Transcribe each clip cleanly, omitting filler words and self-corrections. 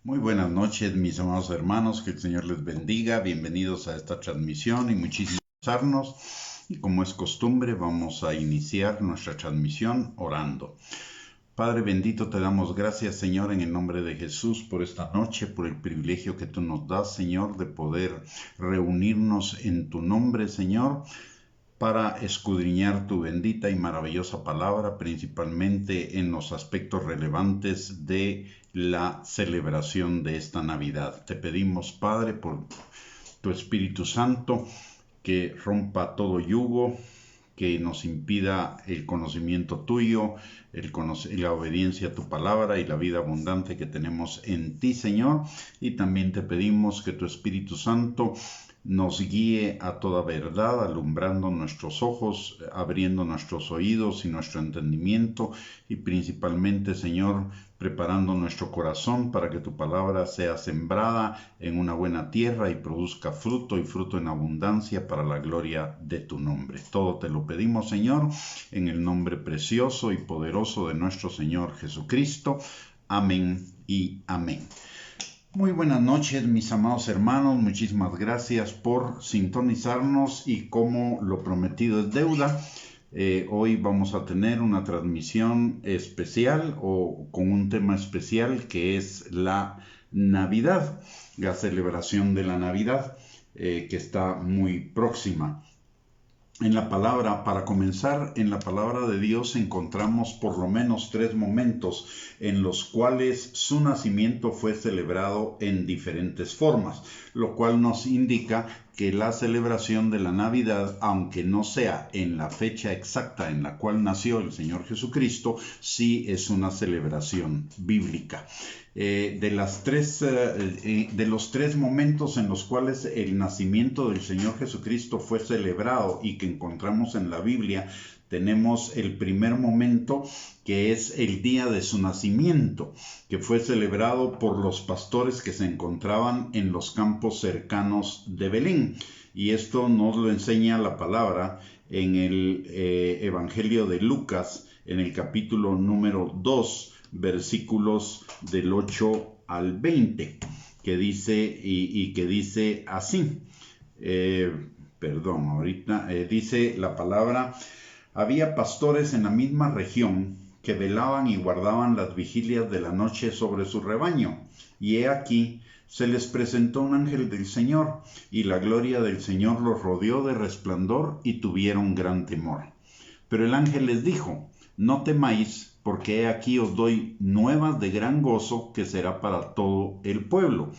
Muy buenas noches, mis amados hermanos, que el Señor les bendiga. Bienvenidos a esta transmisión y muchísimas gracias. Y como es costumbre, vamos a iniciar nuestra transmisión orando. Padre bendito, te damos gracias, Señor, en el nombre de Jesús, por esta noche, por el privilegio que tú nos das, Señor, de poder reunirnos en tu nombre, Señor, para escudriñar tu bendita y maravillosa palabra, principalmente en los aspectos relevantes de la celebración de esta Navidad. Te pedimos, Padre, por tu Espíritu Santo, que rompa todo yugo, que nos impida el conocimiento tuyo, la obediencia a tu palabra y la vida abundante que tenemos en ti, Señor. Y también te pedimos que tu Espíritu Santo nos guíe a toda verdad, alumbrando nuestros ojos, abriendo nuestros oídos y nuestro entendimiento, y principalmente, Señor, preparando nuestro corazón para que tu palabra sea sembrada en una buena tierra y produzca fruto, y fruto en abundancia para la gloria de tu nombre. Todo te lo pedimos, Señor, en el nombre precioso y poderoso de nuestro Señor Jesucristo. Amén y amén. Muy buenas noches, mis amados hermanos. Muchísimas gracias por sintonizarnos, y como lo prometido es deuda, hoy vamos a tener una transmisión especial o con un tema especial, que es la Navidad, la celebración de la Navidad, que está muy próxima. En la palabra, para comenzar, en la palabra de Dios encontramos por lo menos 3 momentos en los cuales su nacimiento fue celebrado en diferentes formas, lo cual nos indica que la celebración de la Navidad, aunque no sea en la fecha exacta en la cual nació el Señor Jesucristo, sí es una celebración bíblica. De los 3 momentos en los cuales el nacimiento del Señor Jesucristo fue celebrado y que encontramos en la Biblia, tenemos el primer momento, que es el día de su nacimiento, que fue celebrado por los pastores que se encontraban en los campos cercanos de Belén. Y esto nos lo enseña la palabra en el Evangelio de Lucas, en el capítulo número 2, versículos del 8 al 20, que dice, que dice así. Dice la palabra: había pastores en la misma región que velaban y guardaban las vigilias de la noche sobre su rebaño, y he aquí, se les presentó un ángel del Señor, y la gloria del Señor los rodeó de resplandor, y tuvieron gran temor. Pero el ángel les dijo: no temáis, porque he aquí os doy nuevas de gran gozo, que será para todo el pueblo,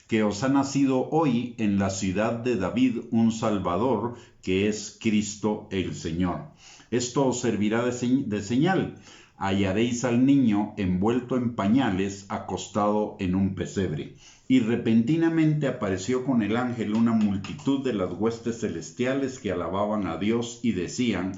que os ha nacido hoy en la ciudad de David un Salvador, que es Cristo el Señor. Esto os servirá de señal: hallaréis al niño envuelto en pañales, acostado en un pesebre. Y repentinamente apareció con el ángel una multitud de las huestes celestiales, que alababan a Dios y decían: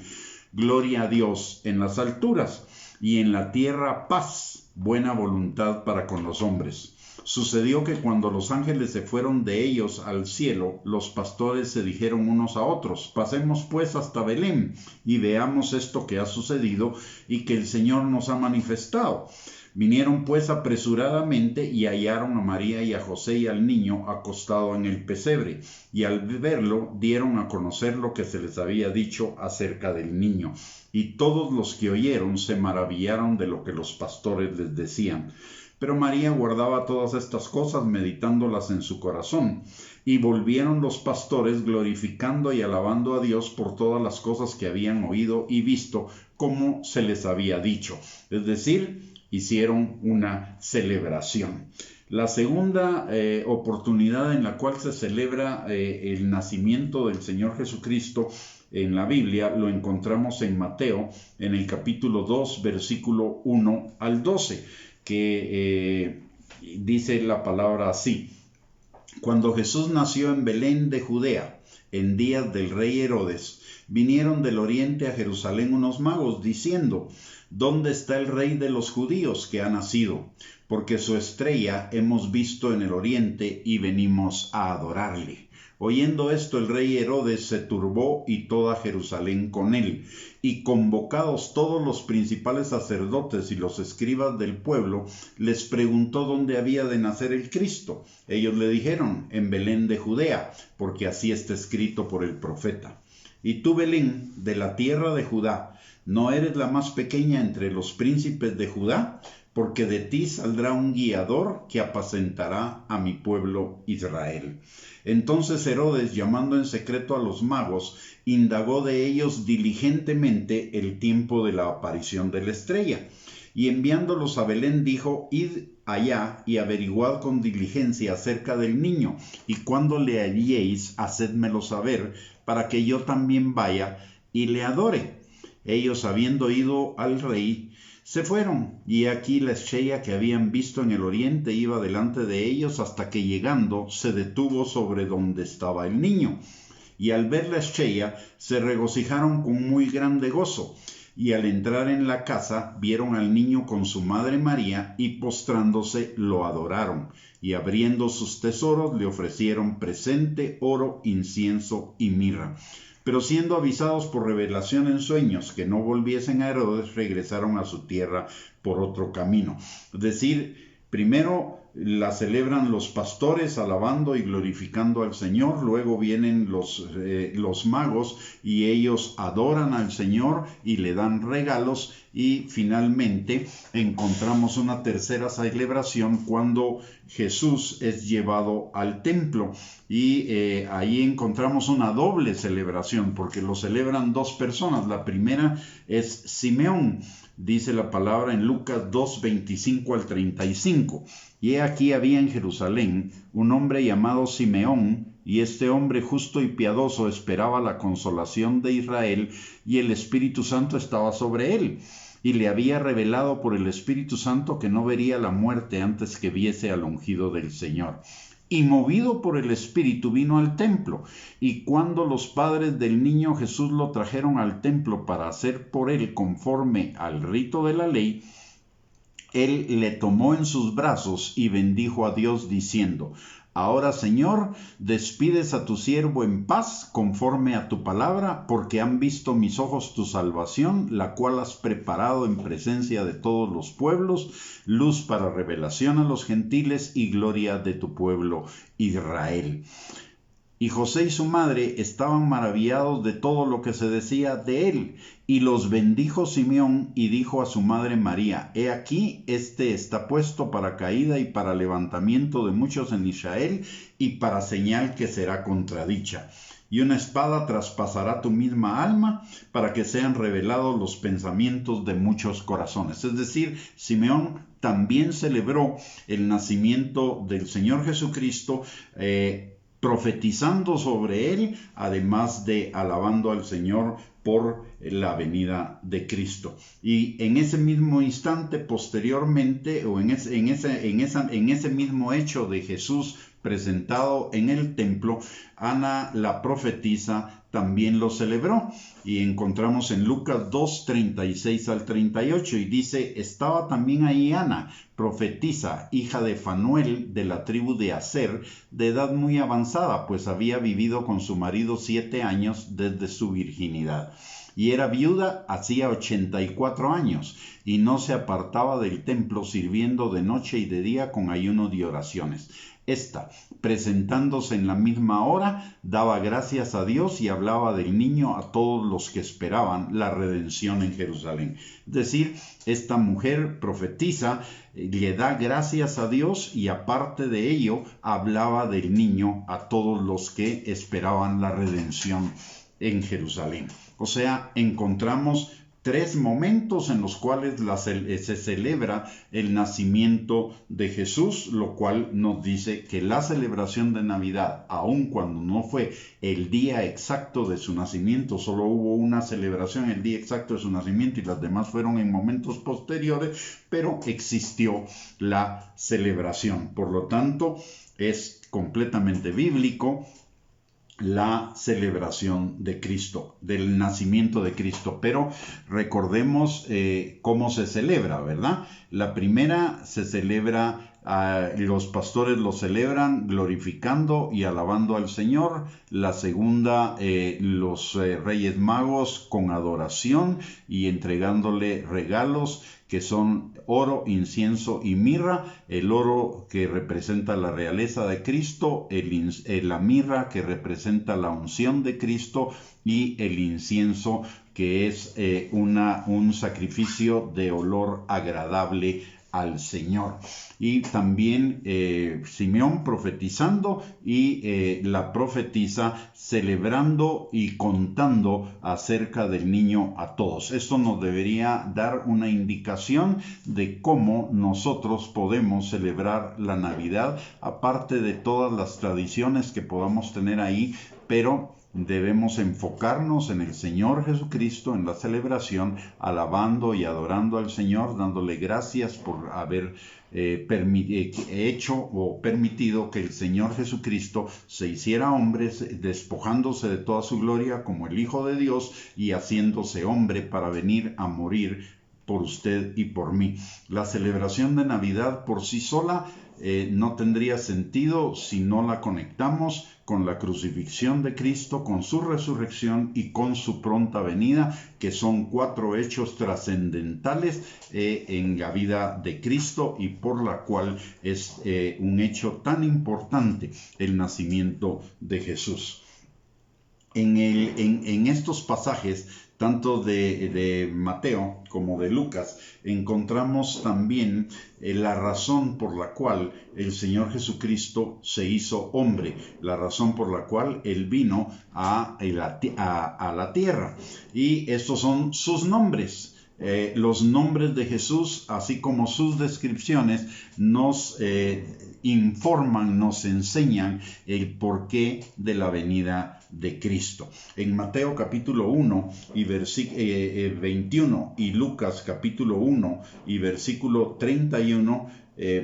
gloria a Dios en las alturas, y en la tierra paz, buena voluntad para con los hombres. Sucedió que cuando los ángeles se fueron de ellos al cielo, los pastores se dijeron unos a otros: pasemos pues hasta Belén, y veamos esto que ha sucedido y que el Señor nos ha manifestado. Vinieron pues apresuradamente y hallaron a María y a José y al niño acostado en el pesebre, y al verlo dieron a conocer lo que se les había dicho acerca del niño. Y todos los que oyeron se maravillaron de lo que los pastores les decían. Pero María guardaba todas estas cosas, meditándolas en su corazón. Y volvieron los pastores glorificando y alabando a Dios por todas las cosas que habían oído y visto, como se les había dicho. Es decir, hicieron una celebración. La segunda oportunidad en la cual se celebra el nacimiento del Señor Jesucristo en la Biblia lo encontramos en Mateo, en el capítulo 2, versículo 1 al 12, que dice la palabra así: cuando Jesús nació en Belén de Judea, en días del rey Herodes, vinieron del oriente a Jerusalén unos magos, diciendo: ¿dónde está el rey de los judíos que ha nacido? Porque su estrella hemos visto en el oriente y venimos a adorarle. Oyendo esto, el rey Herodes se turbó y toda Jerusalén con él. Y convocados todos los principales sacerdotes y los escribas del pueblo, les preguntó dónde había de nacer el Cristo. Ellos le dijeron: en Belén de Judea, porque así está escrito por el profeta. Y tú, Belén, de la tierra de Judá, ¿no eres la más pequeña entre los príncipes de Judá? Porque de ti saldrá un guiador que apacentará a mi pueblo Israel. Entonces Herodes, llamando en secreto a los magos, indagó de ellos diligentemente el tiempo de la aparición de la estrella. Y enviándolos a Belén dijo: id allá y averiguad con diligencia acerca del niño, y cuando le halléis, hacedmelo saber, para que yo también vaya y le adore. Ellos, habiendo ido al rey, se fueron, y aquí la estrella que habían visto en el oriente iba delante de ellos, hasta que llegando se detuvo sobre donde estaba el niño. Y al ver la estrella se regocijaron con muy grande gozo. Y al entrar en la casa vieron al niño con su madre María, y postrándose lo adoraron. Y abriendo sus tesoros le ofrecieron presente, oro, incienso y mirra. Pero siendo avisados por revelación en sueños que no volviesen a Herodes, regresaron a su tierra por otro camino. Es decir, primero la celebran los pastores alabando y glorificando al Señor, luego vienen los magos y ellos adoran al Señor y le dan regalos, y finalmente encontramos una tercera celebración cuando Jesús es llevado al templo, y ahí encontramos una doble celebración porque lo celebran dos personas. La primera es Simeón. Dice la palabra en Lucas 2, 25 al 35. Y he aquí había en Jerusalén un hombre llamado Simeón, y este hombre justo y piadoso esperaba la consolación de Israel, y el Espíritu Santo estaba sobre él. Y le había revelado por el Espíritu Santo que no vería la muerte antes que viese al ungido del Señor. Y movido por el Espíritu vino al templo, y cuando los padres del niño Jesús lo trajeron al templo para hacer por él conforme al rito de la ley, él le tomó en sus brazos y bendijo a Dios diciendo: ahora, Señor, despides a tu siervo en paz conforme a tu palabra, porque han visto mis ojos tu salvación, la cual has preparado en presencia de todos los pueblos, luz para revelación a los gentiles y gloria de tu pueblo Israel. Y José y su madre estaban maravillados de todo lo que se decía de él. Y los bendijo Simeón y dijo a su madre María: he aquí, este está puesto para caída y para levantamiento de muchos en Israel, y para señal que será contradicha. Y una espada traspasará tu misma alma, para que sean revelados los pensamientos de muchos corazones. Es decir, Simeón también celebró el nacimiento del Señor Jesucristo, profetizando sobre él, además de alabando al Señor por la venida de Cristo. Y en ese mismo instante, posteriormente, o en ese mismo hecho de Jesús presentado en el templo, Ana la profetisa también lo celebró, y encontramos en Lucas 2, 36 al 38, y dice: estaba también ahí Ana, profetisa, hija de Fanuel, de la tribu de Aser, de edad muy avanzada, pues había vivido con su marido 7 años desde su virginidad. Y era viuda hacía 84 años, y no se apartaba del templo, sirviendo de noche y de día con ayuno y oraciones. Esta, presentándose en la misma hora, daba gracias a Dios y hablaba del niño a todos los que esperaban la redención en Jerusalén. Es decir, esta mujer profetiza, le da gracias a Dios, y aparte de ello, hablaba del niño a todos los que esperaban la redención en Jerusalén. O sea, encontramos 3 momentos en los cuales se celebra el nacimiento de Jesús, lo cual nos dice que la celebración de Navidad, aun cuando no fue el día exacto de su nacimiento, solo hubo una celebración el día exacto de su nacimiento y las demás fueron en momentos posteriores, pero existió la celebración. Por lo tanto, es completamente bíblico la celebración de Cristo, del nacimiento de Cristo. Pero recordemos cómo se celebra, ¿verdad? La primera se celebra los pastores lo celebran glorificando y alabando al Señor. La segunda, los Reyes Magos con adoración y entregándole regalos que son oro, incienso y mirra. El oro que representa la realeza de Cristo, la mirra que representa la unción de Cristo y el incienso que es un sacrificio de olor agradable al Señor. Y también Simeón profetizando y la profetisa celebrando y contando acerca del niño a todos. Esto nos debería dar una indicación de cómo nosotros podemos celebrar la Navidad, aparte de todas las tradiciones que podamos tener ahí, pero debemos enfocarnos en el Señor Jesucristo, en la celebración, alabando y adorando al Señor, dándole gracias por haber hecho o permitido que el Señor Jesucristo se hiciera hombre, despojándose de toda su gloria como el Hijo de Dios y haciéndose hombre para venir a morir por usted y por mí. La celebración de Navidad por sí sola no tendría sentido si no la conectamos con la crucifixión de Cristo, con su resurrección y con su pronta venida, que son 4 hechos trascendentales en la vida de Cristo y por la cual es un hecho tan importante el nacimiento de Jesús. En estos pasajes, tanto de Mateo como de Lucas, encontramos también la razón por la cual el Señor Jesucristo se hizo hombre, la razón por la cual Él vino a la tierra. Y estos son sus nombres. Los nombres de Jesús, así como sus descripciones, nos informan, nos enseñan el porqué de la venida de Cristo. En Mateo capítulo 1 y versículo 21 y Lucas capítulo 1 y versículo 31,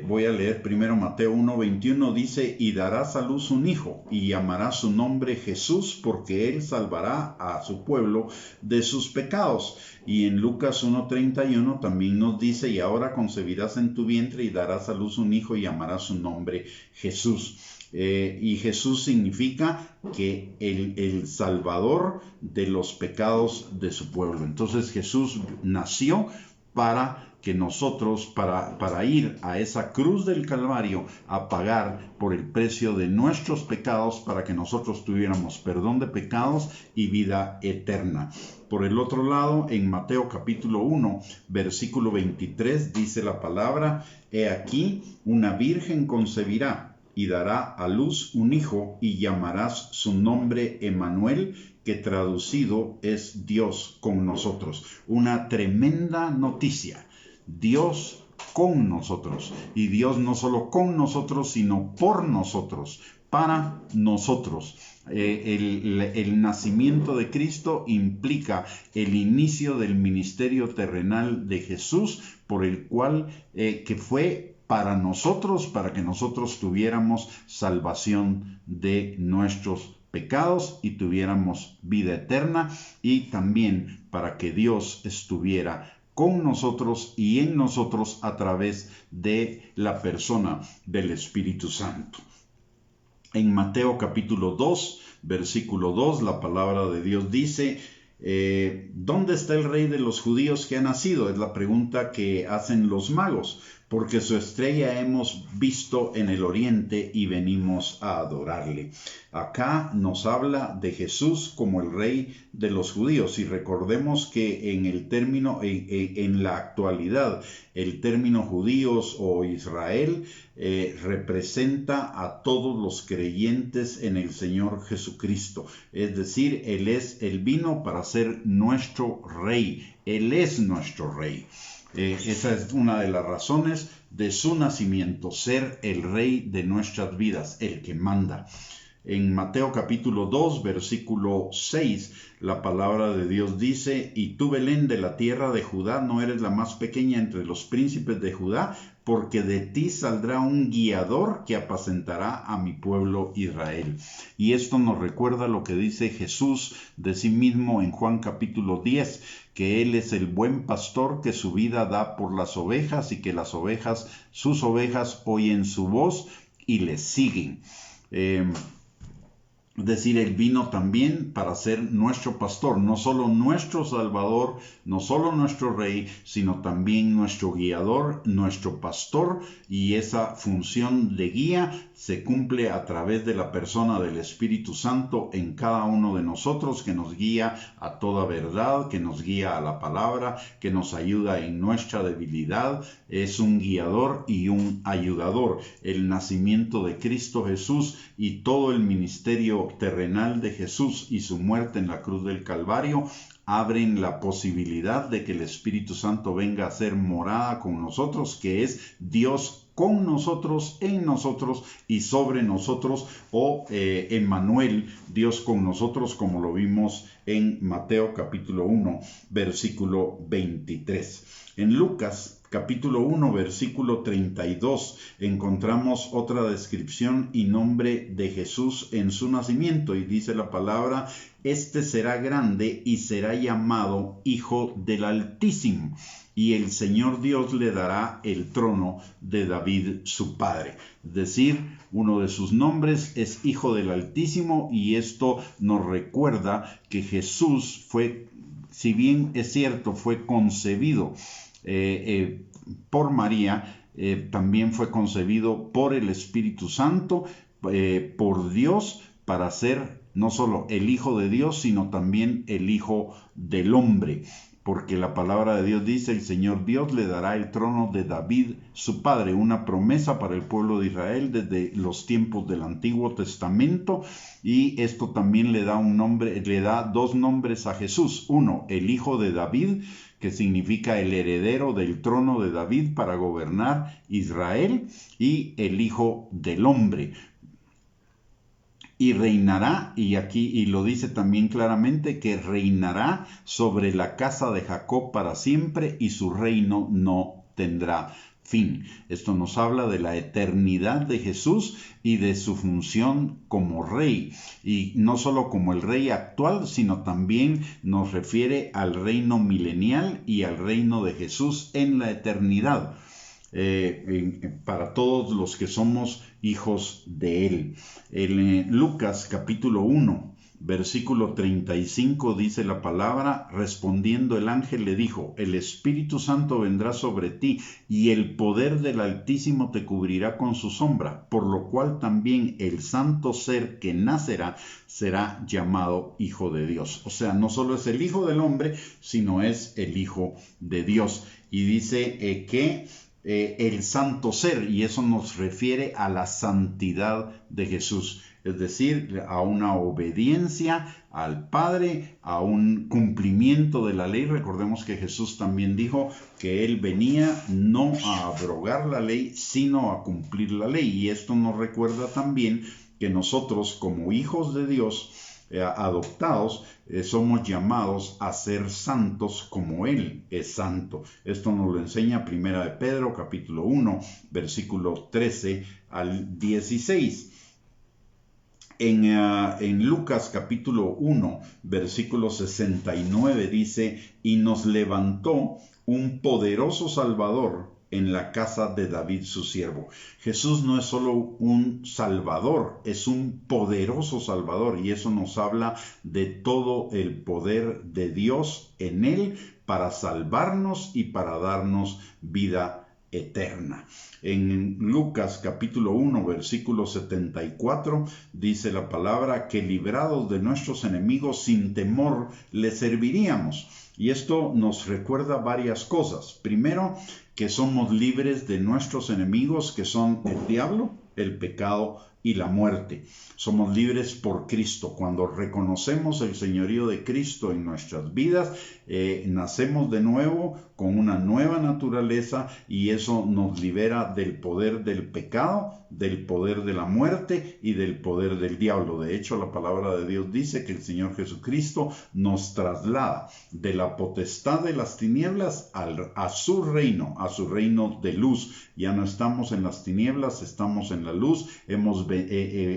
voy a leer primero Mateo 1:21, dice: y darás a luz un hijo, y llamará su nombre Jesús, porque él salvará a su pueblo de sus pecados. Y en Lucas 1:31 también nos dice: y ahora concebirás en tu vientre y darás a luz un hijo y llamarás su nombre Jesús. Y Jesús significa que el Salvador de los pecados de su pueblo. Entonces Jesús nació para que nosotros, para ir a esa cruz del Calvario a pagar por el precio de nuestros pecados, para que nosotros tuviéramos perdón de pecados y vida eterna. Por el otro lado, en Mateo capítulo 1, versículo 23, dice la palabra: he aquí, una virgen concebirá y dará a luz un hijo, y llamarás su nombre Emmanuel, que traducido es Dios con nosotros. Una tremenda noticia. Dios con nosotros. Y Dios no solo con nosotros, sino por nosotros, para nosotros. El nacimiento de Cristo implica el inicio del ministerio terrenal de Jesús, por el cual que fue para nosotros, para que nosotros tuviéramos salvación de nuestros pecados y tuviéramos vida eterna, y también para que Dios estuviera con nosotros y en nosotros a través de la persona del Espíritu Santo. En Mateo capítulo 2, versículo 2, la palabra de Dios dice: ¿dónde está el rey de los judíos que ha nacido? Es la pregunta que hacen los magos, porque su estrella hemos visto en el oriente y venimos a adorarle. Acá nos habla de Jesús como el rey de los judíos, y recordemos que en el término, en la actualidad, el término judíos o Israel representa a todos los creyentes en el Señor Jesucristo. Es decir, Él vino para ser nuestro rey. Él es nuestro rey. Esa es una de las razones de su nacimiento, ser el rey de nuestras vidas, el que manda. En Mateo capítulo 2, versículo 6, la palabra de Dios dice: y tú, Belén, de la tierra de Judá, no eres la más pequeña entre los príncipes de Judá, porque de ti saldrá un guiador que apacentará a mi pueblo Israel. Y esto nos recuerda lo que dice Jesús de sí mismo en Juan capítulo 10, que Él es el buen pastor que su vida da por las ovejas y que las ovejas, sus ovejas, oyen su voz y le siguen. Es decir, Él vino también para ser nuestro pastor, no solo nuestro Salvador, no solo nuestro Rey, sino también nuestro guiador, nuestro pastor, y esa función de guía se cumple a través de la persona del Espíritu Santo en cada uno de nosotros, que nos guía a toda verdad, que nos guía a la palabra, que nos ayuda en nuestra debilidad. Es un guiador y un ayudador. El nacimiento de Cristo Jesús y todo el ministerio terrenal de Jesús y su muerte en la cruz del Calvario abren la posibilidad de que el Espíritu Santo venga a ser morada con nosotros, que es Dios con nosotros, en nosotros y sobre nosotros, o Emmanuel, Dios con nosotros, como lo vimos en Mateo capítulo 1, versículo 23. En Lucas capítulo 1, versículo 32, encontramos otra descripción y nombre de Jesús en su nacimiento, y dice la palabra: este será grande y será llamado Hijo del Altísimo, y el Señor Dios le dará el trono de David su padre. Es decir, uno de sus nombres es Hijo del Altísimo, y esto nos recuerda que Jesús fue, si bien es cierto, fue concebido por María, también fue concebido por el Espíritu Santo, por Dios, para ser no solo el Hijo de Dios, sino también el Hijo del hombre. Porque la palabra de Dios dice: el Señor Dios le dará el trono de David su padre, una promesa para el pueblo de Israel desde los tiempos del Antiguo Testamento. Y esto también le da un nombre, le da dos nombres a Jesús: uno, el Hijo de David, que significa el heredero del trono de David para gobernar Israel, y el Hijo del hombre. Y reinará, y lo dice también claramente, que reinará sobre la casa de Jacob para siempre, y su reino no tendrá fin. Esto nos habla de la eternidad de Jesús y de su función como rey, y no solo como el rey actual, sino también nos refiere al reino milenial y al reino de Jesús en la eternidad. Para todos los que somos hijos de Él. En Lucas capítulo 1, versículo 35 dice la palabra: respondiendo el ángel le dijo: el Espíritu Santo vendrá sobre ti, y el poder del Altísimo te cubrirá con su sombra, por lo cual también el santo ser que nacerá será llamado Hijo de Dios. O sea, no solo es el Hijo del hombre, sino es el Hijo de Dios. Y dice que el santo ser, y eso nos refiere a la santidad de Jesús, es decir, a una obediencia al Padre, a un cumplimiento de la ley. Recordemos que Jesús también dijo que Él venía no a abrogar la ley, sino a cumplir la ley, y esto nos recuerda también que nosotros, como hijos de Dios, adoptados, somos llamados a ser santos como Él es santo. Esto nos lo enseña Primera de Pedro capítulo 1, versículo 13 al 16. En Lucas capítulo 1, versículo 69 dice: y nos levantó un poderoso Salvador en la casa de David su siervo. Jesús no es solo un Salvador, es un poderoso Salvador, y eso nos habla de todo el poder de Dios en Él para salvarnos y para darnos vida eterna. En Lucas capítulo 1, versículo 74 dice la palabra: que librados de nuestros enemigos sin temor le serviríamos. Y esto nos recuerda varias cosas. Primero, que somos libres de nuestros enemigos, que son el diablo, el pecado y la muerte. Somos libres por Cristo. Cuando reconocemos el señorío de Cristo en nuestras vidas, nacemos de nuevo con una nueva naturaleza y eso nos libera del poder del pecado, del poder de la muerte y del poder del diablo. De hecho, la palabra de Dios dice que el Señor Jesucristo nos traslada de la potestad de las tinieblas a su reino de luz. Ya no estamos en las tinieblas, estamos en la luz.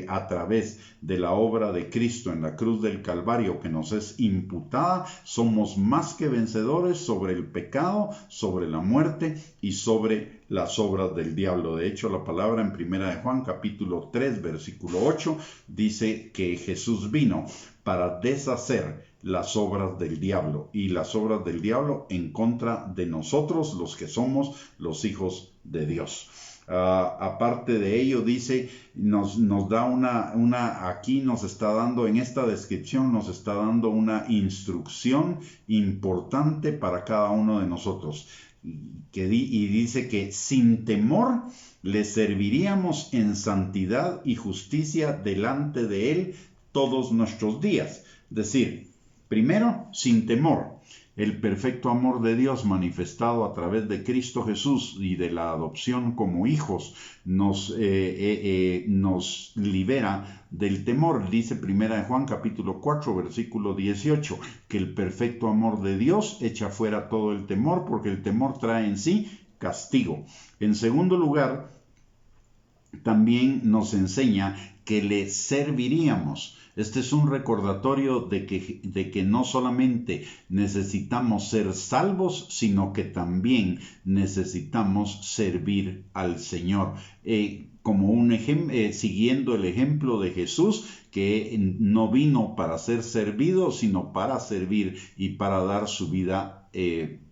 A través de la obra de Cristo en la cruz del Calvario que nos es imputada, somos más que vencedores sobre el pecado, sobre la muerte y sobre las obras del diablo. De hecho, la palabra en 1 de Juan capítulo 3 versículo 8 dice que Jesús vino para deshacer las obras del diablo, y las obras del diablo en contra de nosotros, los que somos los hijos de Dios. Aparte de ello, dice, nos da aquí nos está dando, en esta descripción nos está dando una instrucción importante para cada uno de nosotros. Y dice que sin temor le serviríamos en santidad y justicia delante de Él todos nuestros días. Es decir, primero, sin temor. El perfecto amor de Dios manifestado a través de Cristo Jesús y de la adopción como hijos nos libera del temor. Dice 1 de Juan capítulo 4 versículo 18 que el perfecto amor de Dios echa fuera todo el temor, porque el temor trae en sí castigo. En segundo lugar, también nos enseña que le serviríamos. Este es un recordatorio de que no solamente necesitamos ser salvos, sino que también necesitamos servir al Señor. Como un siguiendo el ejemplo de Jesús, que no vino para ser servido, sino para servir y para dar su vida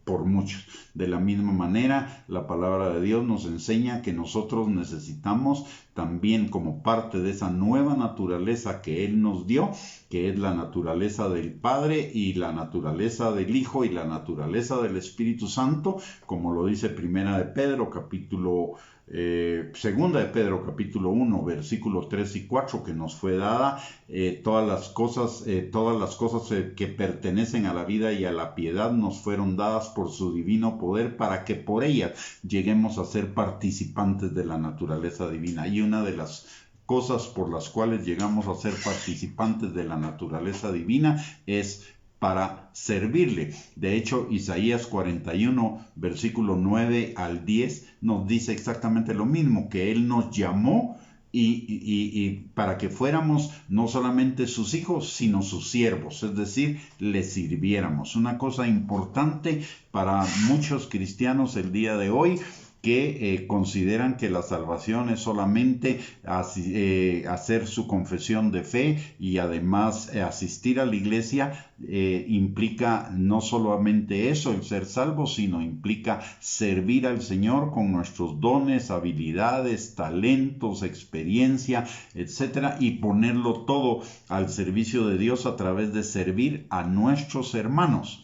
por muchos. De la misma manera, la palabra de Dios nos enseña que nosotros necesitamos también, como parte de esa nueva naturaleza que Él nos dio, que es la naturaleza del Padre y la naturaleza del Hijo y la naturaleza del Espíritu Santo, como lo dice Segunda de Pedro capítulo 1 versículos 3 y 4, que nos fue dada todas las cosas que pertenecen a la vida y a la piedad nos fueron dadas por su divino poder, para que por ellas lleguemos a ser participantes de la naturaleza divina. Y una de las cosas por las cuales llegamos a ser participantes de la naturaleza divina es para servirle. De hecho, Isaías 41, versículo 9 al 10, nos dice exactamente lo mismo, que Él nos llamó y para que fuéramos no solamente sus hijos, sino sus siervos, es decir, le sirviéramos. Una cosa importante para muchos cristianos el día de hoy, que consideran que la salvación es solamente hacer su confesión de fe y además asistir a la iglesia. Implica no solamente eso, el ser salvo, sino implica servir al Señor con nuestros dones, habilidades, talentos, experiencia, etcétera, y ponerlo todo al servicio de Dios a través de servir a nuestros hermanos,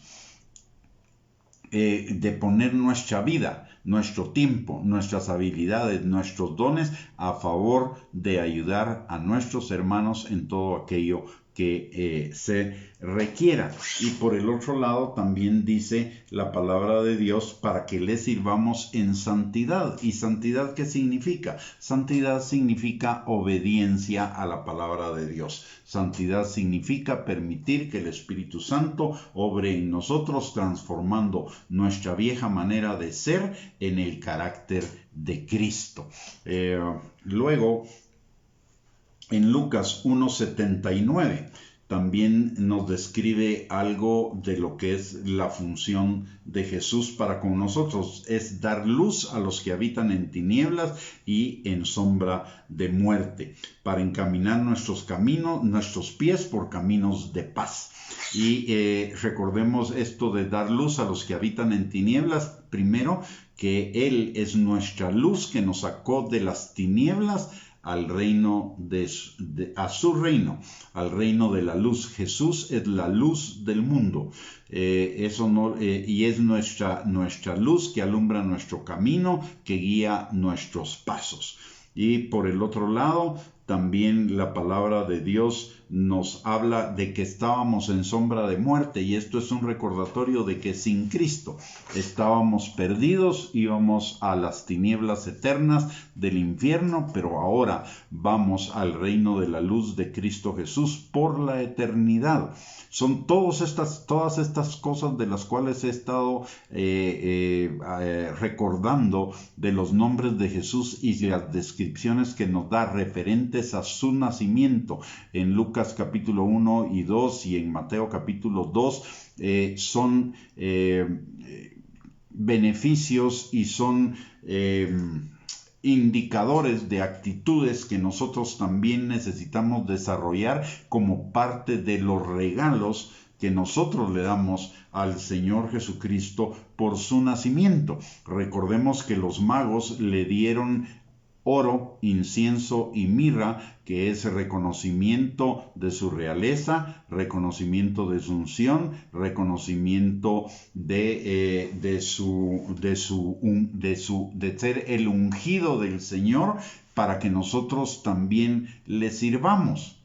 de poner nuestra vida, nuestro tiempo, nuestras habilidades, nuestros dones a favor de ayudar a nuestros hermanos en todo aquello que se requiera. Y por el otro lado también dice la palabra de Dios para que le sirvamos en santidad. ¿Y santidad qué significa? Santidad significa obediencia a la palabra de Dios. Santidad significa permitir que el Espíritu Santo obre en nosotros, transformando nuestra vieja manera de ser en el carácter de Cristo. Luego, en Lucas 1:79 también nos describe algo de lo que es la función de Jesús para con nosotros. Es dar luz a los que habitan en tinieblas y en sombra de muerte, para encaminar nuestros pies por caminos de paz. Y recordemos esto de dar luz a los que habitan en tinieblas. Primero, que Él es nuestra luz que nos sacó de las tinieblas al reino a su reino, al reino de la luz. Jesús es la luz del mundo. Y es nuestra luz que alumbra nuestro camino, que guía nuestros pasos. Y por el otro lado, también la palabra de Dios nos habla de que estábamos en sombra de muerte, y esto es un recordatorio de que sin Cristo estábamos perdidos, íbamos a las tinieblas eternas del infierno, pero ahora vamos al reino de la luz de Cristo Jesús por la eternidad. Son todas estas cosas de las cuales he estado recordando, de los nombres de Jesús y las descripciones que nos da referentes a su nacimiento en Lucas capítulo 1 y 2 y en Mateo capítulo 2, son beneficios y son indicadores de actitudes que nosotros también necesitamos desarrollar como parte de los regalos que nosotros le damos al Señor Jesucristo por su nacimiento. Recordemos que los magos le dieron oro, incienso y mirra, que es reconocimiento de su realeza, reconocimiento de su unción, reconocimiento de ser el ungido del Señor, para que nosotros también le sirvamos,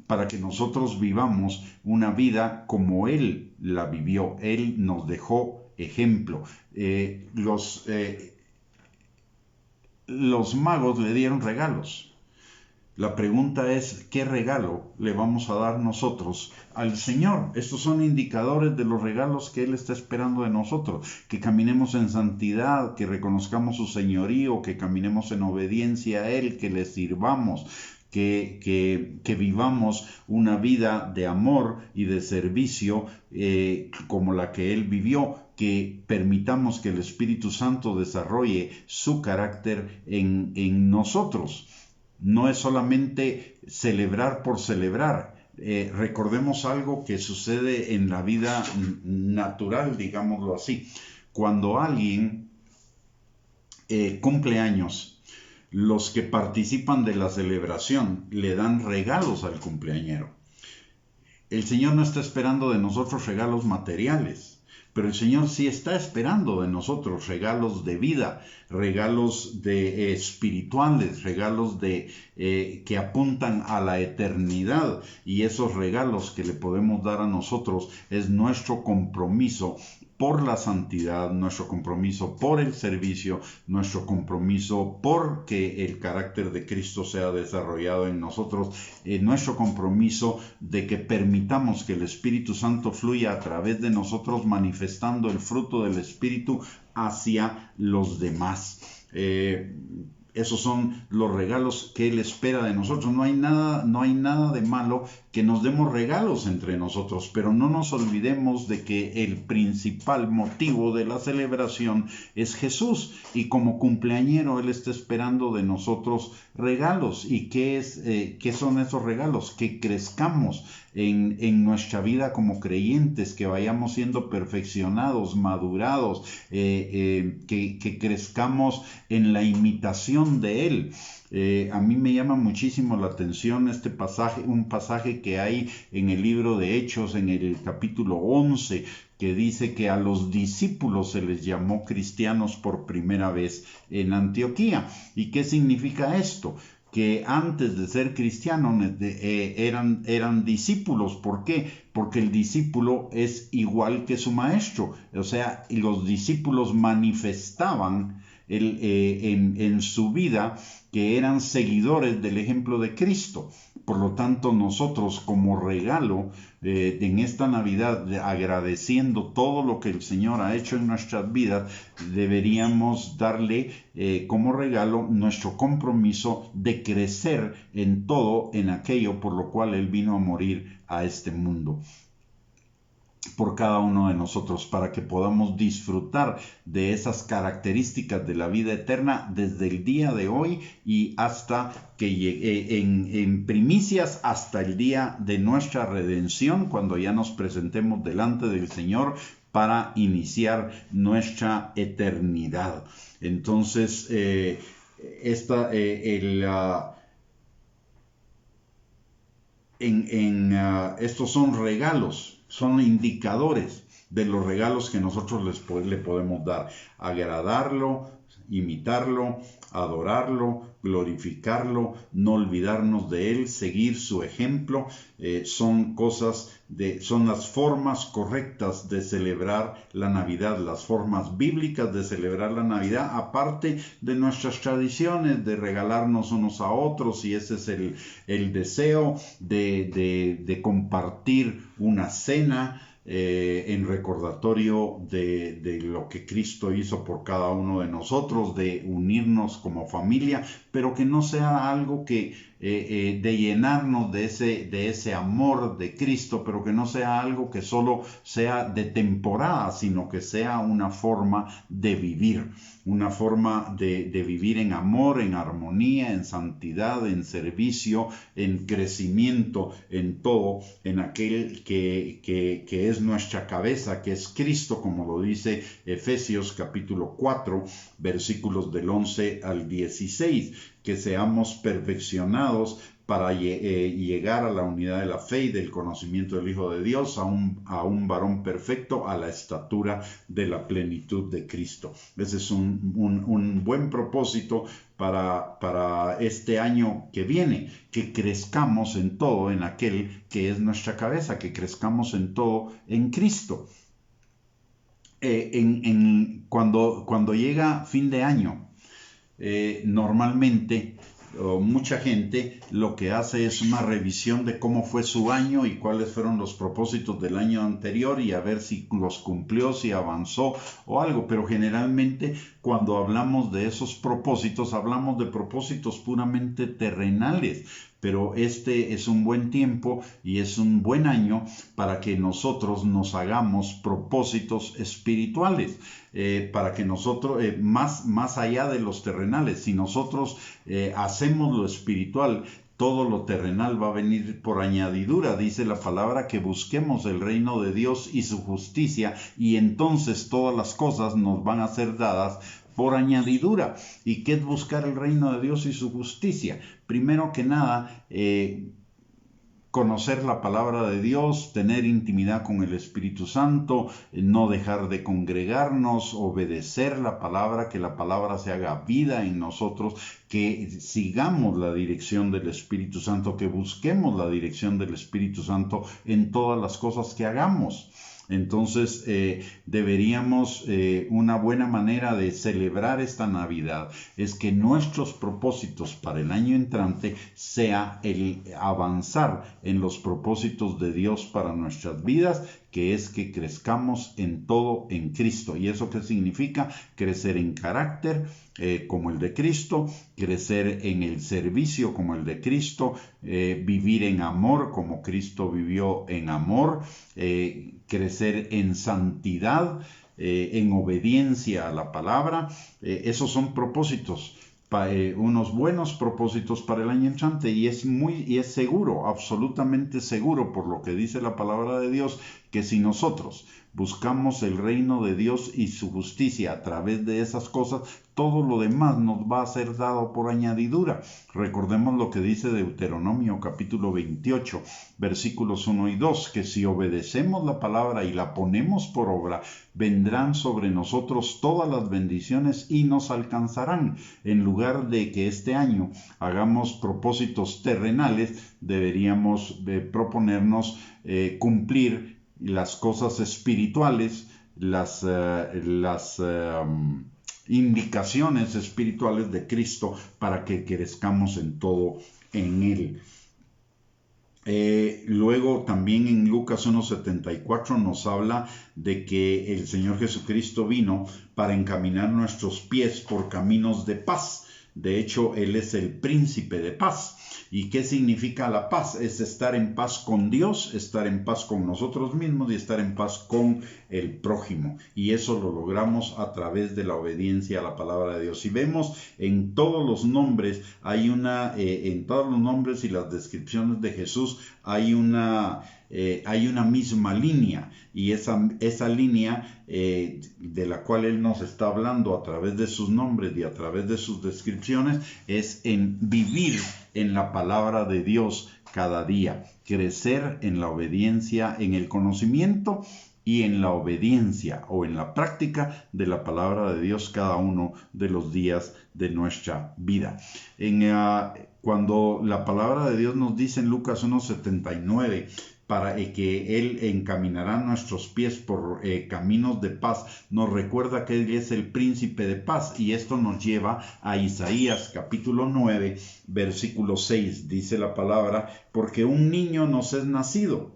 para que nosotros vivamos una vida como Él la vivió. Él nos dejó ejemplo. Los magos le dieron regalos. La pregunta es, ¿qué regalo le vamos a dar nosotros al Señor? Estos son indicadores de los regalos que Él está esperando de nosotros. Que caminemos en santidad, que reconozcamos su señorío, que caminemos en obediencia a Él, que le sirvamos, que vivamos una vida de amor y de servicio como la que Él vivió, que permitamos que el Espíritu Santo desarrolle su carácter en nosotros. No es solamente celebrar por celebrar. Recordemos algo que sucede en la vida natural, digámoslo así. Cuando alguien cumple años, los que participan de la celebración le dan regalos al cumpleañero. El Señor no está esperando de nosotros regalos materiales, pero el Señor sí está esperando de nosotros regalos de vida, regalos espirituales, regalos que apuntan a la eternidad. Y esos regalos que le podemos dar a nosotros es nuestro compromiso por la santidad, nuestro compromiso por el servicio, nuestro compromiso por que el carácter de Cristo sea desarrollado en nosotros, nuestro compromiso de que permitamos que el Espíritu Santo fluya a través de nosotros, manifestando el fruto del Espíritu hacia los demás. Esos son los regalos que Él espera de nosotros. No hay nada de malo que nos demos regalos entre nosotros, pero no nos olvidemos de que el principal motivo de la celebración es Jesús, y como cumpleañero Él está esperando de nosotros regalos. ¿Y qué son esos regalos? Que crezcamos en nuestra vida como creyentes, que vayamos siendo perfeccionados, madurados, que crezcamos en la imitación de Él. A mí me llama muchísimo la atención un pasaje que hay en el libro de Hechos, en el capítulo 11, que dice que a los discípulos se les llamó cristianos por primera vez en Antioquía. ¿Y qué significa esto? Que antes de ser cristianos eran discípulos. ¿Por qué? Porque el discípulo es igual que su maestro. O sea, los discípulos manifestaban en su vida que eran seguidores del ejemplo de Cristo. Por lo tanto, nosotros como regalo en esta Navidad, agradeciendo todo lo que el Señor ha hecho en nuestras vidas, deberíamos darle como regalo nuestro compromiso de crecer en todo, en aquello por lo cual Él vino a morir a este mundo, por cada uno de nosotros, para que podamos disfrutar de esas características de la vida eterna desde el día de hoy y hasta que llegue en primicias hasta el día de nuestra redención, cuando ya nos presentemos delante del Señor para iniciar nuestra eternidad. Entonces, estos son regalos, son indicadores de los regalos que nosotros le podemos dar. Agradarlo imitarlo, adorarlo, glorificarlo, no olvidarnos de él, seguir su ejemplo. Son las formas correctas de celebrar la Navidad, las formas bíblicas de celebrar la Navidad, aparte de nuestras tradiciones de regalarnos unos a otros, y ese es el deseo de compartir una cena en recordatorio de lo que Cristo hizo por cada uno de nosotros, de unirnos como familia, pero que no sea algo de llenarnos de ese amor de Cristo, pero que no sea algo que solo sea de temporada, sino que sea una forma de vivir. Una forma de vivir en amor, en armonía, en santidad, en servicio, en crecimiento, en todo, en aquel que es nuestra cabeza, que es Cristo, como lo dice Efesios capítulo 4, versículos del 11 al 16, que seamos perfeccionados para llegar a la unidad de la fe y del conocimiento del Hijo de Dios, a un varón perfecto, a la estatura de la plenitud de Cristo. Ese es un buen propósito para este año que viene, que crezcamos en todo en aquel que es nuestra cabeza, que crezcamos en todo en Cristo. Cuando llega fin de año, normalmente mucha gente lo que hace es una revisión de cómo fue su año y cuáles fueron los propósitos del año anterior, y a ver si los cumplió, si avanzó o algo. Pero generalmente cuando hablamos de esos propósitos, hablamos de propósitos puramente terrenales. Pero este es un buen tiempo y es un buen año para que nosotros nos hagamos propósitos espirituales, para que nosotros, más allá de los terrenales, si nosotros hacemos lo espiritual, todo lo terrenal va a venir por añadidura. Dice la palabra que busquemos el reino de Dios y su justicia, y entonces todas las cosas nos van a ser dadas por añadidura. ¿Y qué es buscar el reino de Dios y su justicia? Primero que nada, conocer la palabra de Dios, tener intimidad con el Espíritu Santo, no dejar de congregarnos, obedecer la palabra, que la palabra se haga vida en nosotros, que sigamos la dirección del Espíritu Santo, que busquemos la dirección del Espíritu Santo en todas las cosas que hagamos. Entonces deberíamos, una buena manera de celebrar esta Navidad es que nuestros propósitos para el año entrante sea el avanzar en los propósitos de Dios para nuestras vidas, que es que crezcamos en todo en Cristo. ¿Y eso qué significa? Crecer en carácter como el de Cristo, crecer en el servicio como el de Cristo, vivir en amor como Cristo vivió en amor, crecer en santidad, en obediencia a la palabra. Esos son propósitos, unos buenos propósitos para el año entrante, y es seguro, absolutamente seguro, por lo que dice la palabra de Dios, que si nosotros buscamos el reino de Dios y su justicia a través de esas cosas, todo lo demás nos va a ser dado por añadidura. Recordemos lo que dice Deuteronomio capítulo 28, versículos 1 y 2, que si obedecemos la palabra y la ponemos por obra, vendrán sobre nosotros todas las bendiciones y nos alcanzarán. En lugar de que este año hagamos propósitos terrenales, deberíamos proponernos cumplir las cosas espirituales, las indicaciones espirituales de Cristo, para que crezcamos en todo en Él. Luego también en Lucas 1:74 nos habla de que el Señor Jesucristo vino para encaminar nuestros pies por caminos de paz. De hecho, Él es el príncipe de paz. ¿Y qué significa la paz? Es estar en paz con Dios, estar en paz con nosotros mismos y estar en paz con el prójimo. Y eso lo logramos a través de la obediencia a la palabra de Dios. Y vemos en todos los nombres, en todos los nombres y las descripciones de Jesús, hay una misma línea, y esa línea de la cual Él nos está hablando a través de sus nombres y a través de sus descripciones, es en vivir en la palabra de Dios cada día, crecer en la obediencia, en el conocimiento y en la obediencia o en la práctica de la palabra de Dios cada uno de los días de nuestra vida. Cuando la palabra de Dios nos dice en Lucas 1:79, para que Él encaminará nuestros pies por caminos de paz, nos recuerda que Él es el príncipe de paz, y esto nos lleva a Isaías capítulo 9, versículo 6, dice la palabra: porque un niño nos es nacido,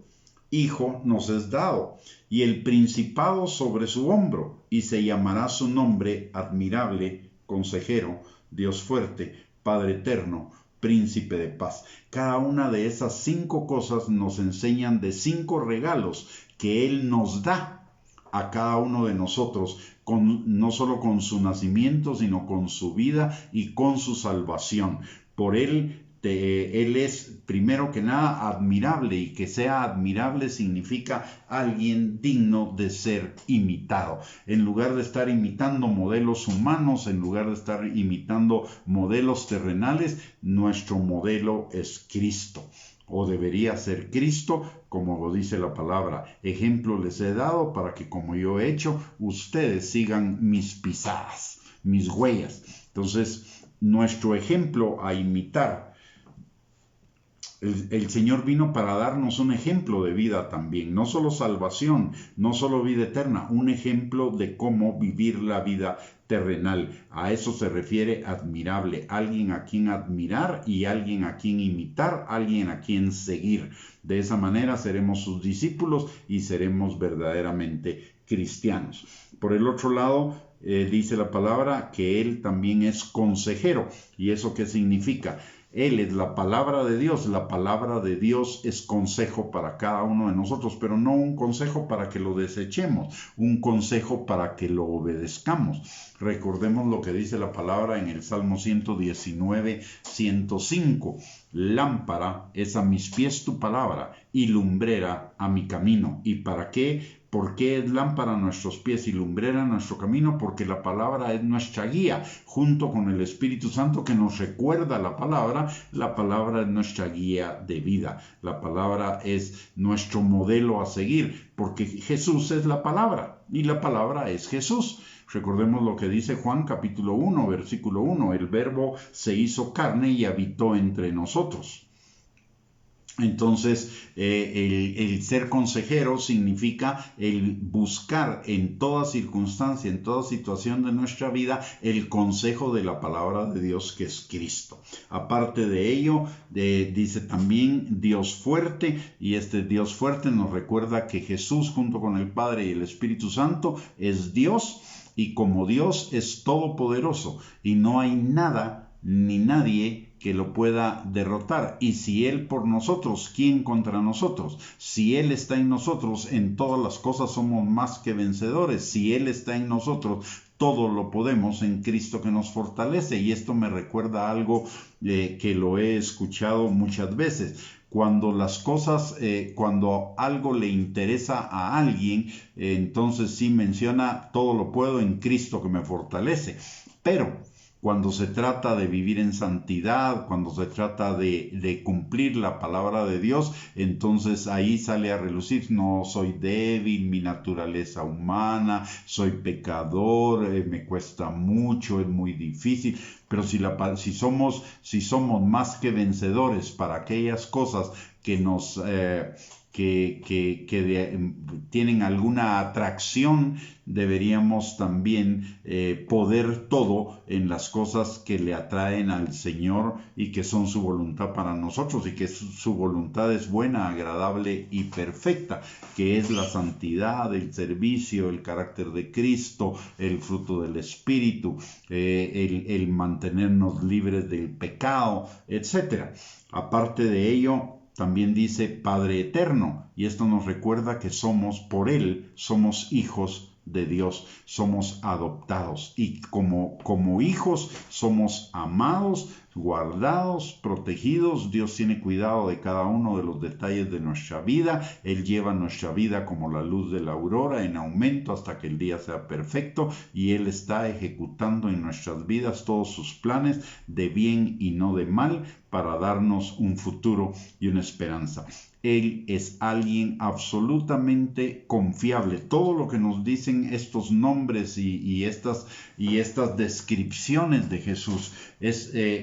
hijo nos es dado, y el principado sobre su hombro, y se llamará su nombre Admirable, Consejero, Dios fuerte, Padre eterno, Príncipe de paz. Cada una de esas 5 cosas nos enseñan de 5 regalos que Él nos da a cada uno de nosotros, no solo con su nacimiento, sino con su vida y con su salvación. Por Él es, primero que nada, admirable, y que sea admirable significa alguien digno de ser imitado. En lugar de estar imitando modelos humanos, en lugar de estar imitando modelos terrenales, nuestro modelo es Cristo, o debería ser Cristo, como lo dice la palabra. Ejemplo les he dado para que, como yo he hecho, ustedes sigan mis pisadas, mis huellas. Entonces, nuestro ejemplo a imitar. El Señor vino para darnos un ejemplo de vida también, no solo salvación, no solo vida eterna, un ejemplo de cómo vivir la vida terrenal. A eso se refiere admirable, alguien a quien admirar y alguien a quien imitar, alguien a quien seguir. De esa manera seremos sus discípulos y seremos verdaderamente cristianos. Por el otro lado, dice la palabra que Él también es consejero. ¿Y eso qué significa? Él es la palabra de Dios. La palabra de Dios es consejo para cada uno de nosotros, pero no un consejo para que lo desechemos, un consejo para que lo obedezcamos. Recordemos lo que dice la palabra en el Salmo 119, 105. Lámpara es a mis pies tu palabra y lumbrera a mi camino. ¿Y para qué? ¿Por qué es lámpara a nuestros pies y lumbrera a nuestro camino? Porque la palabra es nuestra guía, junto con el Espíritu Santo que nos recuerda la palabra. La palabra es nuestra guía de vida. La palabra es nuestro modelo a seguir, porque Jesús es la palabra y la palabra es Jesús. Recordemos lo que dice Juan capítulo 1, versículo 1. El Verbo se hizo carne y habitó entre nosotros. Entonces, el ser consejero significa el buscar en toda circunstancia, en toda situación de nuestra vida, el consejo de la palabra de Dios, que es Cristo. Aparte de ello, dice también Dios fuerte, y este Dios fuerte nos recuerda que Jesús, junto con el Padre y el Espíritu Santo, es Dios, y como Dios es todopoderoso, y no hay nada ni nadie que lo pueda derrotar. Y si Él por nosotros, ¿quién contra nosotros? Si Él está en nosotros, en todas las cosas somos más que vencedores. Si Él está en nosotros, todo lo podemos en Cristo que nos fortalece. Y esto me recuerda algo que lo he escuchado muchas veces. Cuando las cosas, cuando algo le interesa a alguien, entonces sí menciona: todo lo puedo en Cristo que me fortalece. Pero cuando se trata de vivir en santidad, cuando se trata de cumplir la palabra de Dios, entonces ahí sale a relucir: no, soy débil, mi naturaleza humana, soy pecador, me cuesta mucho, es muy difícil. Pero si somos más que vencedores para aquellas cosas que nos tienen alguna atracción, deberíamos también poder todo en las cosas que le atraen al Señor y que son su voluntad para nosotros, y que su voluntad es buena, agradable y perfecta, que es la santidad, el servicio, el carácter de Cristo, el fruto del Espíritu, el mantenernos libres del pecado, etc. Aparte de ello, también dice Padre eterno, y esto nos recuerda que somos por Él, somos hijos de Dios, somos adoptados, y como hijos somos amados, guardados, protegidos. Dios tiene cuidado de cada uno de los detalles de nuestra vida. Él lleva nuestra vida como la luz de la aurora, en aumento hasta que el día sea perfecto, y Él está ejecutando en nuestras vidas todos sus planes de bien y no de mal, para darnos un futuro y una esperanza. Él es alguien absolutamente confiable. Todo lo que nos dicen estos nombres y estas descripciones de Jesús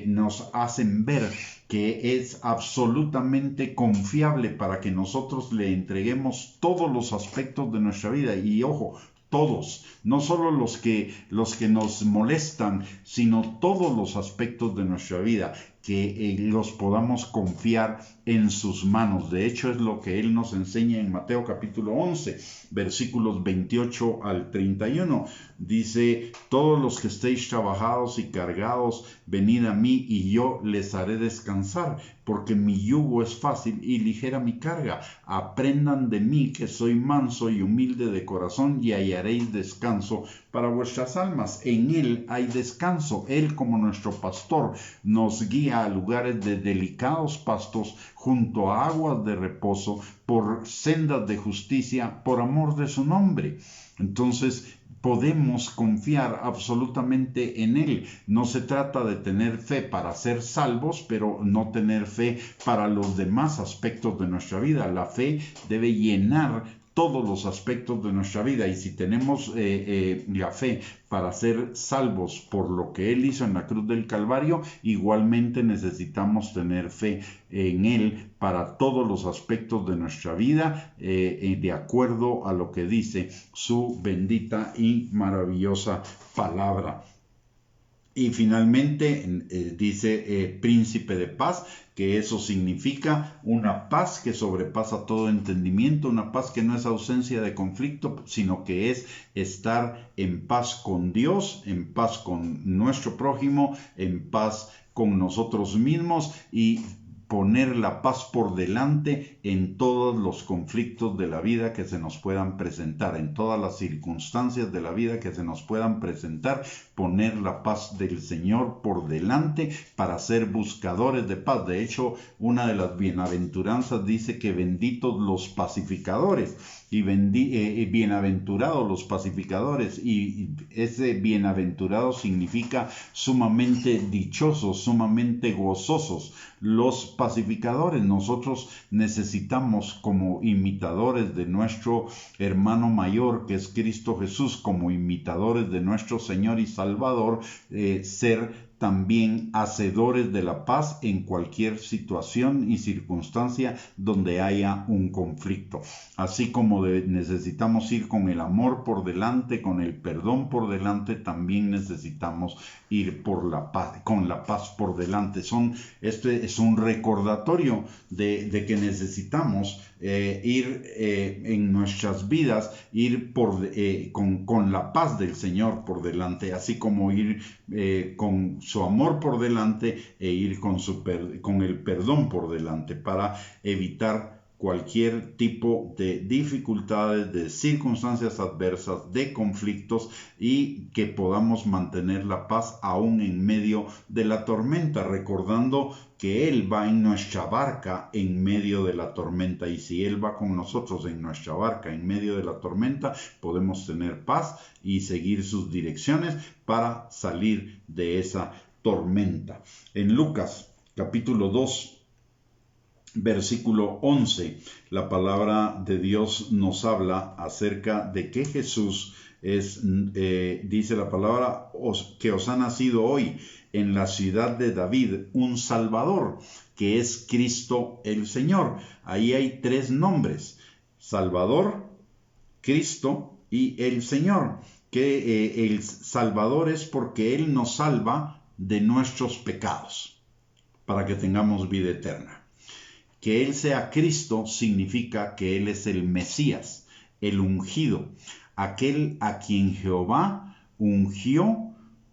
nos hacen ver que es absolutamente confiable para que nosotros le entreguemos todos los aspectos de nuestra vida. Y ojo, todos, no solo los que nos molestan, sino todos los aspectos de nuestra vida, que los podamos confiar en sus manos. De hecho, es lo que Él nos enseña en Mateo capítulo 11, versículos 28 al 31. Dice: todos los que estéis trabajados y cargados, venid a mí y yo les haré descansar, porque mi yugo es fácil y ligera mi carga. Aprendan de mí, que soy manso y humilde de corazón, y hallaréis descanso para vuestras almas. En Él hay descanso. Él, como nuestro pastor, nos guía a lugares de delicados pastos, junto a aguas de reposo, por sendas de justicia, por amor de su nombre. Entonces, podemos confiar absolutamente en Él. No se trata de tener fe para ser salvos, pero no tener fe para los demás aspectos de nuestra vida. La fe debe llenar todos los aspectos de nuestra vida, y si tenemos la fe para ser salvos por lo que Él hizo en la cruz del Calvario, igualmente necesitamos tener fe en Él para todos los aspectos de nuestra vida, de acuerdo a lo que dice su bendita y maravillosa palabra. Y finalmente dice príncipe de paz, que eso significa una paz que sobrepasa todo entendimiento, una paz que no es ausencia de conflicto, sino que es estar en paz con Dios, en paz con nuestro prójimo, en paz con nosotros mismos, y poner la paz por delante en todos los conflictos de la vida que se nos puedan presentar, en todas las circunstancias de la vida que se nos puedan presentar, poner la paz del Señor por delante para ser buscadores de paz. De hecho, una de las bienaventuranzas dice que benditos los pacificadores y bienaventurados los pacificadores, y ese bienaventurado significa sumamente dichosos, sumamente gozosos. Los pacificadores, nosotros necesitamos, como imitadores de nuestro hermano mayor, que es Cristo Jesús, como imitadores de nuestro Señor y Salvador, ser también hacedores de la paz en cualquier situación y circunstancia donde haya un conflicto. Así como necesitamos ir con el amor por delante, con el perdón por delante, también necesitamos ir por la paz, con la paz por delante. Este es un recordatorio de que necesitamos ir en nuestras vidas, ir con la paz del Señor por delante, así como ir con su amor por delante, e ir con el perdón por delante, para evitar cualquier tipo de dificultades, de circunstancias adversas, de conflictos, y que podamos mantener la paz aún en medio de la tormenta, recordando que Él va en nuestra barca en medio de la tormenta, y si Él va con nosotros en nuestra barca en medio de la tormenta, podemos tener paz y seguir sus direcciones para salir de esa tormenta. En Lucas capítulo 2, versículo 11, la palabra de Dios nos habla acerca de que Jesús dice la palabra, que os ha nacido hoy en la ciudad de David un Salvador, que es Cristo el Señor. Ahí hay tres nombres: Salvador, Cristo y el Señor. Que el Salvador es porque Él nos salva de nuestros pecados, para que tengamos vida eterna. Que Él sea Cristo significa que Él es el Mesías, el ungido, aquel a quien Jehová ungió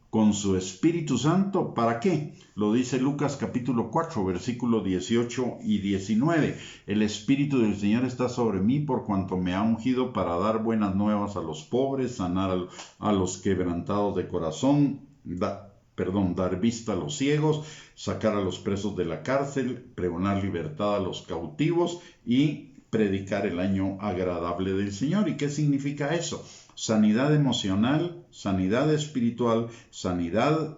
con su Espíritu Santo. ¿Para qué? Lo dice Lucas capítulo 4, versículos 18 y 19. El Espíritu del Señor está sobre mí, por cuanto me ha ungido para dar buenas nuevas a los pobres, sanar a los quebrantados de corazón, dar vista a los ciegos, sacar a los presos de la cárcel, pregonar libertad a los cautivos y predicar el año agradable del Señor. ¿Y qué significa eso? Sanidad emocional, sanidad espiritual, sanidad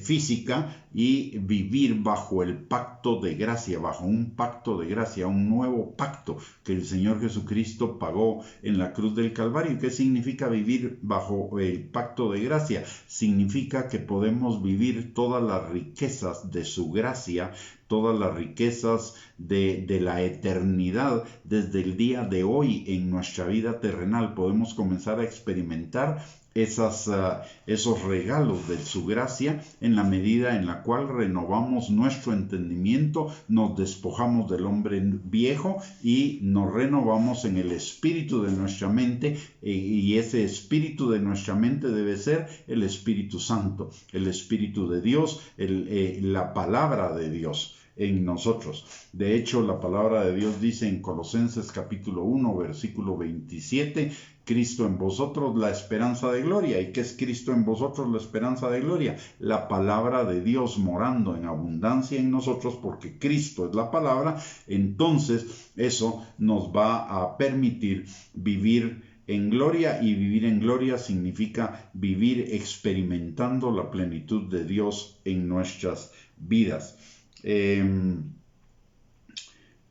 física y vivir bajo el pacto de gracia, bajo un pacto de gracia, un nuevo pacto que el Señor Jesucristo pagó en la cruz del Calvario. ¿Qué significa vivir bajo el pacto de gracia? Significa que podemos vivir todas las riquezas de su gracia, todas las riquezas de la eternidad desde el día de hoy en nuestra vida terrenal. Podemos comenzar a experimentar esos regalos de su gracia en la medida en la cual renovamos nuestro entendimiento, nos despojamos del hombre viejo y nos renovamos en el espíritu de nuestra mente, y ese espíritu de nuestra mente debe ser el Espíritu Santo, el Espíritu de Dios, la palabra de Dios en nosotros. De hecho, la palabra de Dios dice en Colosenses capítulo 1, versículo 27, Cristo en vosotros la esperanza de gloria. ¿Y qué es Cristo en vosotros la esperanza de gloria? La palabra de Dios morando en abundancia en nosotros, porque Cristo es la palabra. Entonces eso nos va a permitir vivir en gloria, y vivir en gloria significa vivir experimentando la plenitud de Dios en nuestras vidas.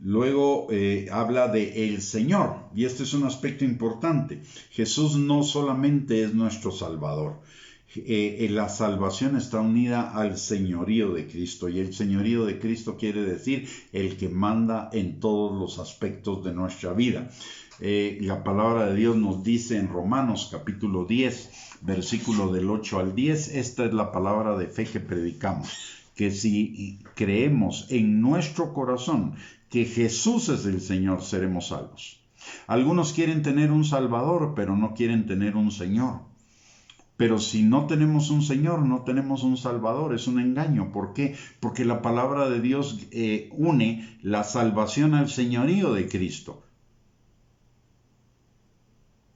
Luego habla de el Señor, y este es un aspecto importante. Jesús no solamente es nuestro Salvador. La salvación está unida al señorío de Cristo, y el señorío de Cristo quiere decir el que manda en todos los aspectos de nuestra vida. La palabra de Dios nos dice en Romanos capítulo 10, versículo del 8 al 10, esta es la palabra de fe que predicamos, que si creemos en nuestro corazón que Jesús es el Señor, seremos salvos. Algunos quieren tener un Salvador, pero no quieren tener un Señor. Pero si no tenemos un Señor, no tenemos un Salvador. Es un engaño. ¿Por qué? Porque la palabra de Dios une la salvación al señorío de Cristo.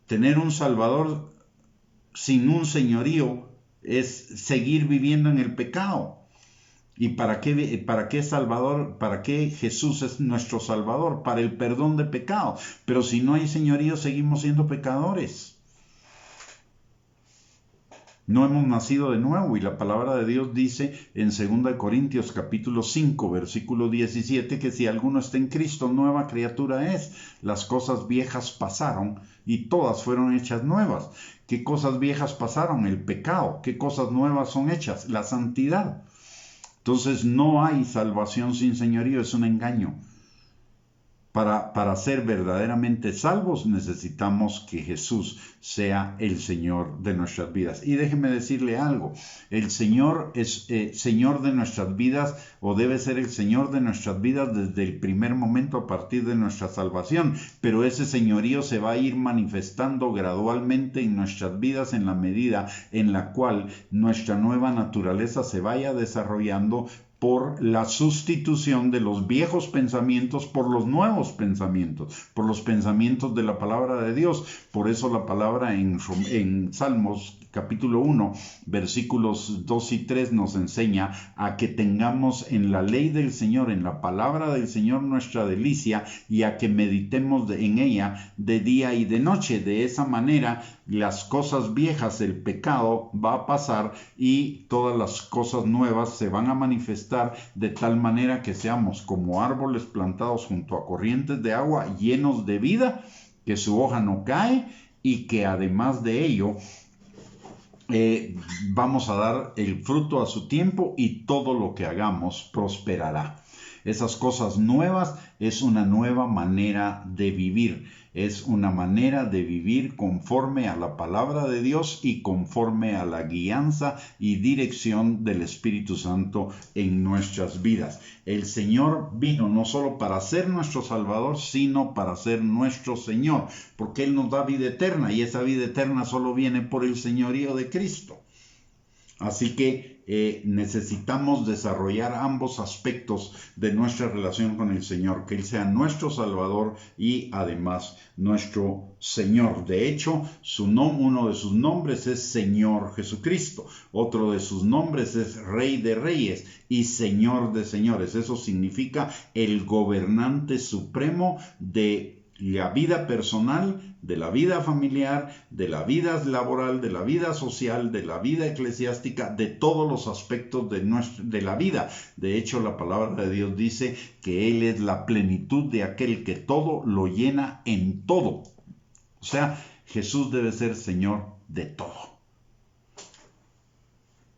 Tener un Salvador sin un señorío es seguir viviendo en el pecado. ¿Y para qué Salvador? ¿Para qué Jesús es nuestro Salvador? Para el perdón de pecado. Pero si no hay señorío, seguimos siendo pecadores. No hemos nacido de nuevo, y la palabra de Dios dice en 2 Corintios capítulo 5, versículo 17, que si alguno está en Cristo, nueva criatura es. Las cosas viejas pasaron y todas fueron hechas nuevas. ¿Qué cosas viejas pasaron? El pecado. ¿Qué cosas nuevas son hechas? La santidad. Entonces no hay salvación sin señorío, es un engaño. Para ser verdaderamente salvos necesitamos que Jesús sea el Señor de nuestras vidas. Y déjeme decirle algo, el Señor es Señor de nuestras vidas, o debe ser el Señor de nuestras vidas desde el primer momento a partir de nuestra salvación, pero ese señorío se va a ir manifestando gradualmente en nuestras vidas en la medida en la cual nuestra nueva naturaleza se vaya desarrollando por la sustitución de los viejos pensamientos por los nuevos pensamientos, por los pensamientos de la palabra de Dios. Por eso la palabra en Salmos capítulo 1, versículos 2 y 3 nos enseña a que tengamos en la ley del Señor, en la palabra del Señor nuestra delicia, y a que meditemos en ella de día y de noche. De esa manera las cosas viejas, el pecado, va a pasar y todas las cosas nuevas se van a manifestar, de tal manera que seamos como árboles plantados junto a corrientes de agua, llenos de vida, que su hoja no cae, y que además de ello vamos a dar el fruto a su tiempo, y todo lo que hagamos prosperará. Esas cosas nuevas es una nueva manera de vivir. Es una manera de vivir conforme a la palabra de Dios y conforme a la guianza y dirección del Espíritu Santo en nuestras vidas. El Señor vino no solo para ser nuestro Salvador, sino para ser nuestro Señor, porque Él nos da vida eterna, y esa vida eterna solo viene por el señorío de Cristo. Así que necesitamos desarrollar ambos aspectos de nuestra relación con el Señor, que Él sea nuestro Salvador y además nuestro Señor. De hecho, uno de sus nombres es Señor Jesucristo, otro de sus nombres es Rey de Reyes y Señor de Señores. Eso significa el gobernante supremo de la vida personal, de la vida familiar, de la vida laboral, de la vida social, de la vida eclesiástica, de todos los aspectos de la vida. De hecho, la palabra de Dios dice que Él es la plenitud de aquel que todo lo llena en todo. O sea, Jesús debe ser Señor de todo.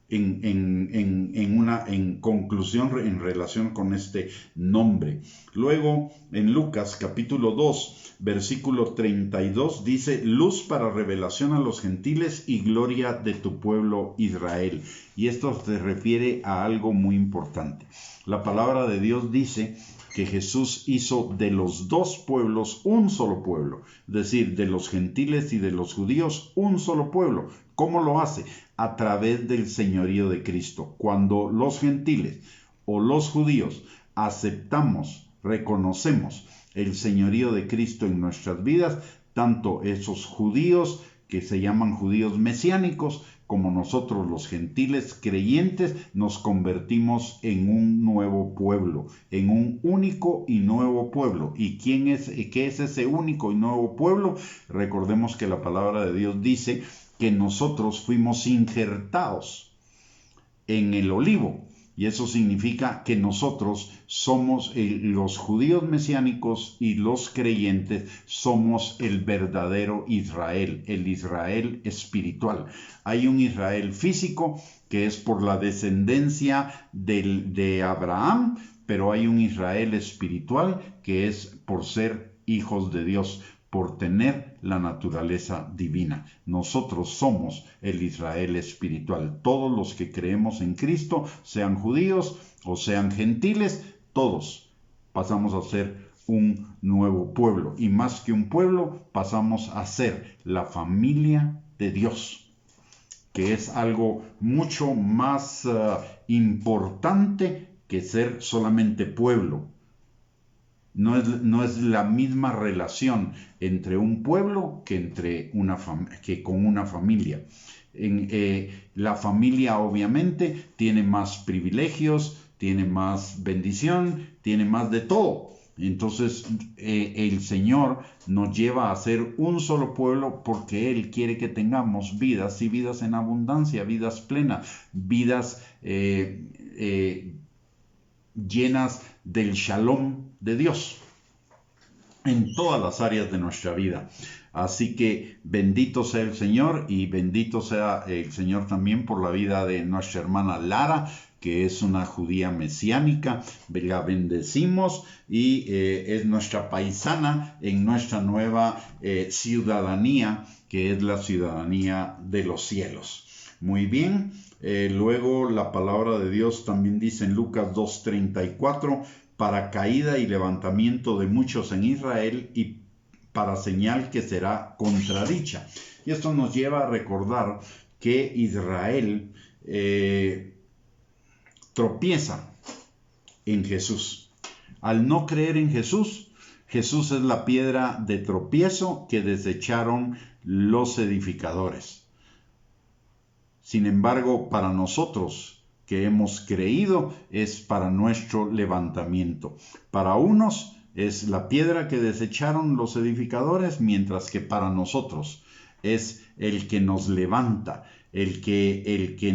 En conclusión, en relación con este nombre. Luego, en Lucas capítulo 2, versículo 32, dice: luz para revelación a los gentiles y gloria de tu pueblo Israel. Y esto se refiere a algo muy importante. La palabra de Dios dice que Jesús hizo de los dos pueblos un solo pueblo, es decir, de los gentiles y de los judíos un solo pueblo. ¿Cómo lo hace? A través del señorío de Cristo. Cuando los gentiles o los judíos aceptamos, reconocemos el señorío de Cristo en nuestras vidas, tanto esos judíos que se llaman judíos mesiánicos, como nosotros los gentiles creyentes, nos convertimos en un nuevo pueblo, en un único y nuevo pueblo. ¿Y qué es ese único y nuevo pueblo? Recordemos que la palabra de Dios dice que nosotros fuimos injertados en el olivo. Y eso significa que nosotros somos los judíos mesiánicos y los creyentes somos el verdadero Israel, el Israel espiritual. Hay un Israel físico que es por la descendencia de Abraham, pero hay un Israel espiritual que es por ser hijos de Dios, por tener la naturaleza divina. Nosotros somos el Israel espiritual. Todos los que creemos en Cristo, sean judíos o sean gentiles, todos pasamos a ser un nuevo pueblo. Y más que un pueblo, pasamos a ser la familia de Dios, que es algo mucho más importante que ser solamente pueblo. No es la misma relación entre un pueblo que con una familia. La familia obviamente tiene más privilegios, tiene más bendición, tiene más de todo. Entonces el Señor nos lleva a ser un solo pueblo porque Él quiere que tengamos vidas y vidas en abundancia, vidas plenas, vidas llenas del shalom de Dios en todas las áreas de nuestra vida. Así que bendito sea el Señor y bendito sea el Señor también por la vida de nuestra hermana Lara, que es una judía mesiánica. La bendecimos y es nuestra paisana en nuestra nueva ciudadanía, que es la ciudadanía de los cielos. Muy bien. Luego la palabra de Dios también dice en Lucas 2:34, para caída y levantamiento de muchos en Israel y para señal que será contradicha. Y esto nos lleva a recordar que Israel tropieza en Jesús. Al no creer en Jesús, Jesús es la piedra de tropiezo que desecharon los edificadores. Sin embargo, para nosotros que hemos creído es para nuestro levantamiento. Para unos es la piedra que desecharon los edificadores, mientras que para nosotros es el que nos levanta, el que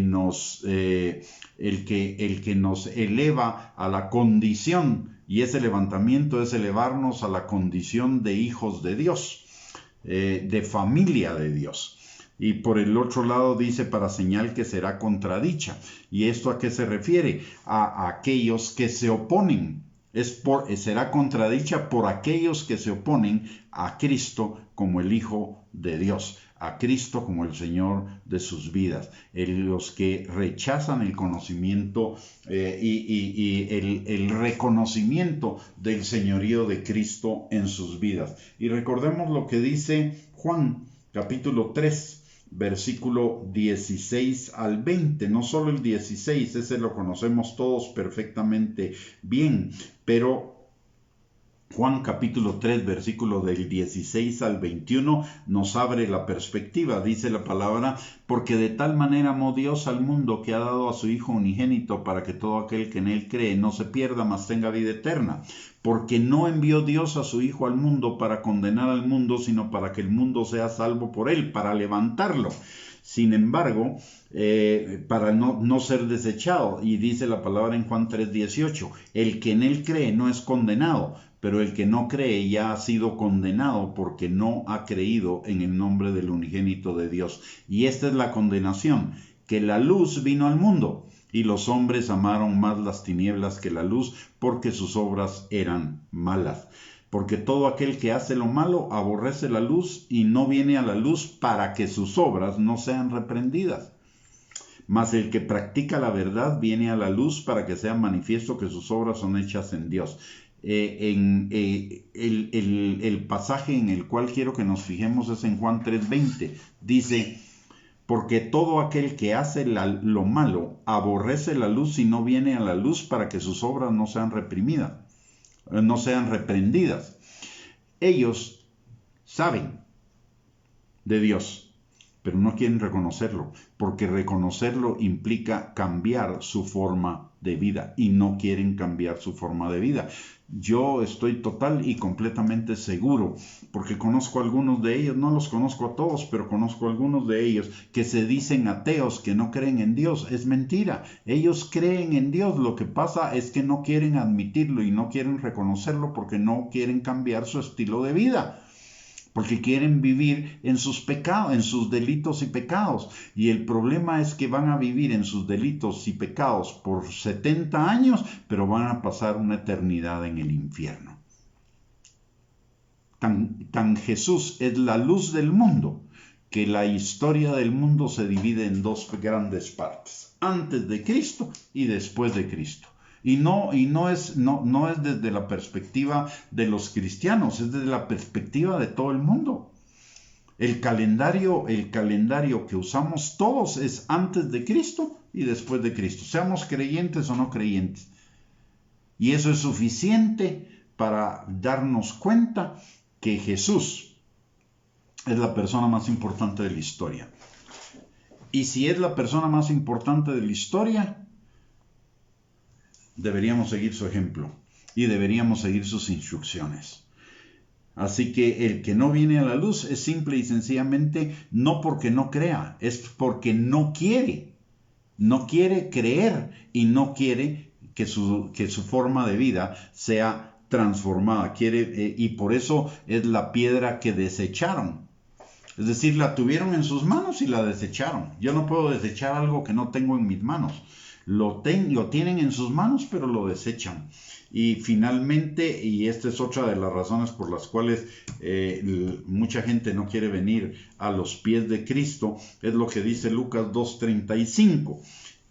nos eleva a la condición, y ese levantamiento es elevarnos a la condición de hijos de Dios, de familia de Dios. Y por el otro lado dice para señal que será contradicha. ¿Y esto a qué se refiere? A aquellos que se oponen. Será contradicha por aquellos que se oponen a Cristo como el Hijo de Dios, a Cristo como el Señor de sus vidas. Los que rechazan el conocimiento y el reconocimiento del señorío de Cristo en sus vidas. Y recordemos lo que dice Juan, capítulo 3. Versículo 16 al 20, no solo el 16, ese lo conocemos todos perfectamente bien, pero Juan capítulo 3, versículo del 16 al 21 nos abre la perspectiva. Dice la palabra: porque de tal manera amó Dios al mundo que ha dado a su Hijo unigénito, para que todo aquel que en él cree no se pierda, mas tenga vida eterna. Porque no envió Dios a su Hijo al mundo para condenar al mundo, sino para que el mundo sea salvo por él, para levantarlo. Sin embargo, para no ser desechado. Y dice la palabra en Juan 3:18: el que en él cree no es condenado, pero el que no cree ya ha sido condenado, porque no ha creído en el nombre del unigénito de Dios. Y esta es la condenación, que la luz vino al mundo, y los hombres amaron más las tinieblas que la luz, porque sus obras eran malas. Porque todo aquel que hace lo malo aborrece la luz y no viene a la luz, para que sus obras no sean reprendidas. Mas el que practica la verdad viene a la luz, para que sea manifiesto que sus obras son hechas en Dios. El pasaje en el cual quiero que nos fijemos es en Juan 3:20. Dice: porque todo aquel que hace lo malo aborrece la luz y no viene a la luz, para que sus obras no sean reprendidas. Ellos saben de Dios, pero no quieren reconocerlo, porque reconocerlo implica cambiar su forma de vida, y no quieren cambiar su forma de vida. Yo estoy total y completamente seguro, porque conozco a algunos de ellos, no los conozco a todos, pero conozco a algunos de ellos que se dicen ateos, que no creen en Dios. Es mentira, ellos creen en Dios, lo que pasa es que no quieren admitirlo y no quieren reconocerlo, porque no quieren cambiar su estilo de vida, porque quieren vivir en sus pecados, en sus delitos y pecados. Y el problema es que van a vivir en sus delitos y pecados por 70 años, pero van a pasar una eternidad en el infierno. Tan Jesús es la luz del mundo, que la historia del mundo se divide en dos grandes partes: antes de Cristo y después de Cristo. Y no es desde la perspectiva de los cristianos, es desde la perspectiva de todo el mundo. El calendario que usamos todos es antes de Cristo y después de Cristo, seamos creyentes o no creyentes. Y eso es suficiente para darnos cuenta que Jesús es la persona más importante de la historia. Y si es la persona más importante de la historia, deberíamos seguir su ejemplo y deberíamos seguir sus instrucciones. Así que el que no viene a la luz es simple y sencillamente no porque no crea, es porque no quiere creer y no quiere que su forma de vida sea transformada. Y por eso es la piedra que desecharon. Es decir, la tuvieron en sus manos y la desecharon. Yo no puedo desechar algo que no tengo en mis manos. Lo tienen en sus manos, pero lo desechan. Y finalmente, y esta es otra de las razones por las cuales mucha gente no quiere venir a los pies de Cristo, es lo que dice Lucas 2:35.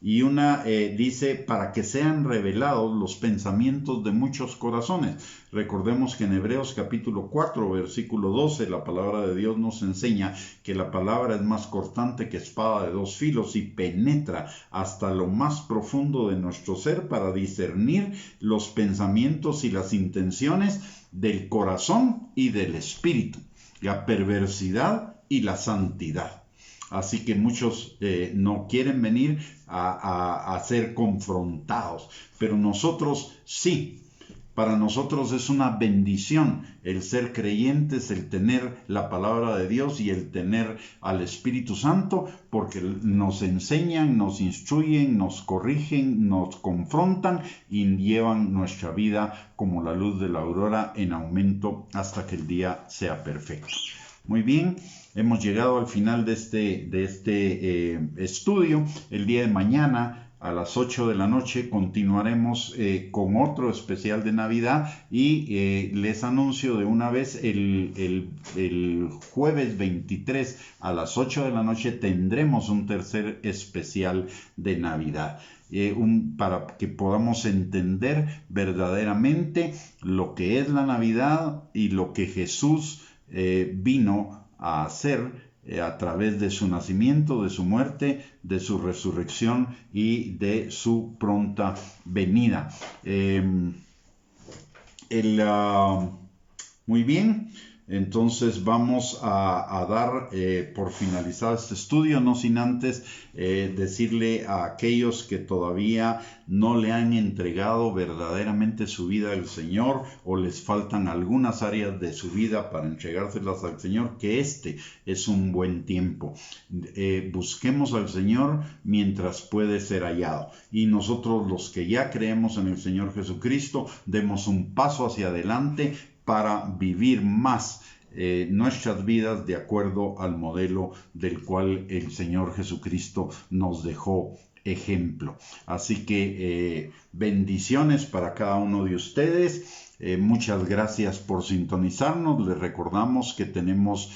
Y una dice: para que sean revelados los pensamientos de muchos corazones. Recordemos que en Hebreos capítulo 4, versículo 12, la palabra de Dios nos enseña que la palabra es más cortante que espada de dos filos y penetra hasta lo más profundo de nuestro ser, para discernir los pensamientos y las intenciones del corazón y del espíritu, la perversidad y la santidad. Así que muchos no quieren venir a ser confrontados, pero nosotros sí. Para nosotros es una bendición el ser creyentes, el tener la palabra de Dios y el tener al Espíritu Santo, porque nos enseñan, nos instruyen, nos corrigen, nos confrontan y llevan nuestra vida como la luz de la aurora en aumento hasta que el día sea perfecto. Muy bien, hemos llegado al final de este estudio. El día de mañana a las 8 de la noche continuaremos con otro especial de Navidad y les anuncio de una vez el jueves 23 a las 8 de la noche tendremos un tercer especial de Navidad. Para que podamos entender verdaderamente lo que es la Navidad y lo que Jesús vino a hacer a través de su nacimiento, de su muerte, de su resurrección y de su pronta venida. Muy bien. Entonces vamos a dar por finalizado este estudio, no sin antes decirle a aquellos que todavía no le han entregado verdaderamente su vida al Señor o les faltan algunas áreas de su vida para entregárselas al Señor, que este es un buen tiempo. Busquemos al Señor mientras puede ser hallado. Y nosotros los que ya creemos en el Señor Jesucristo, demos un paso hacia adelante para vivir más nuestras vidas de acuerdo al modelo del cual el Señor Jesucristo nos dejó ejemplo. Así que bendiciones para cada uno de ustedes. Muchas gracias por sintonizarnos. Les recordamos que tenemos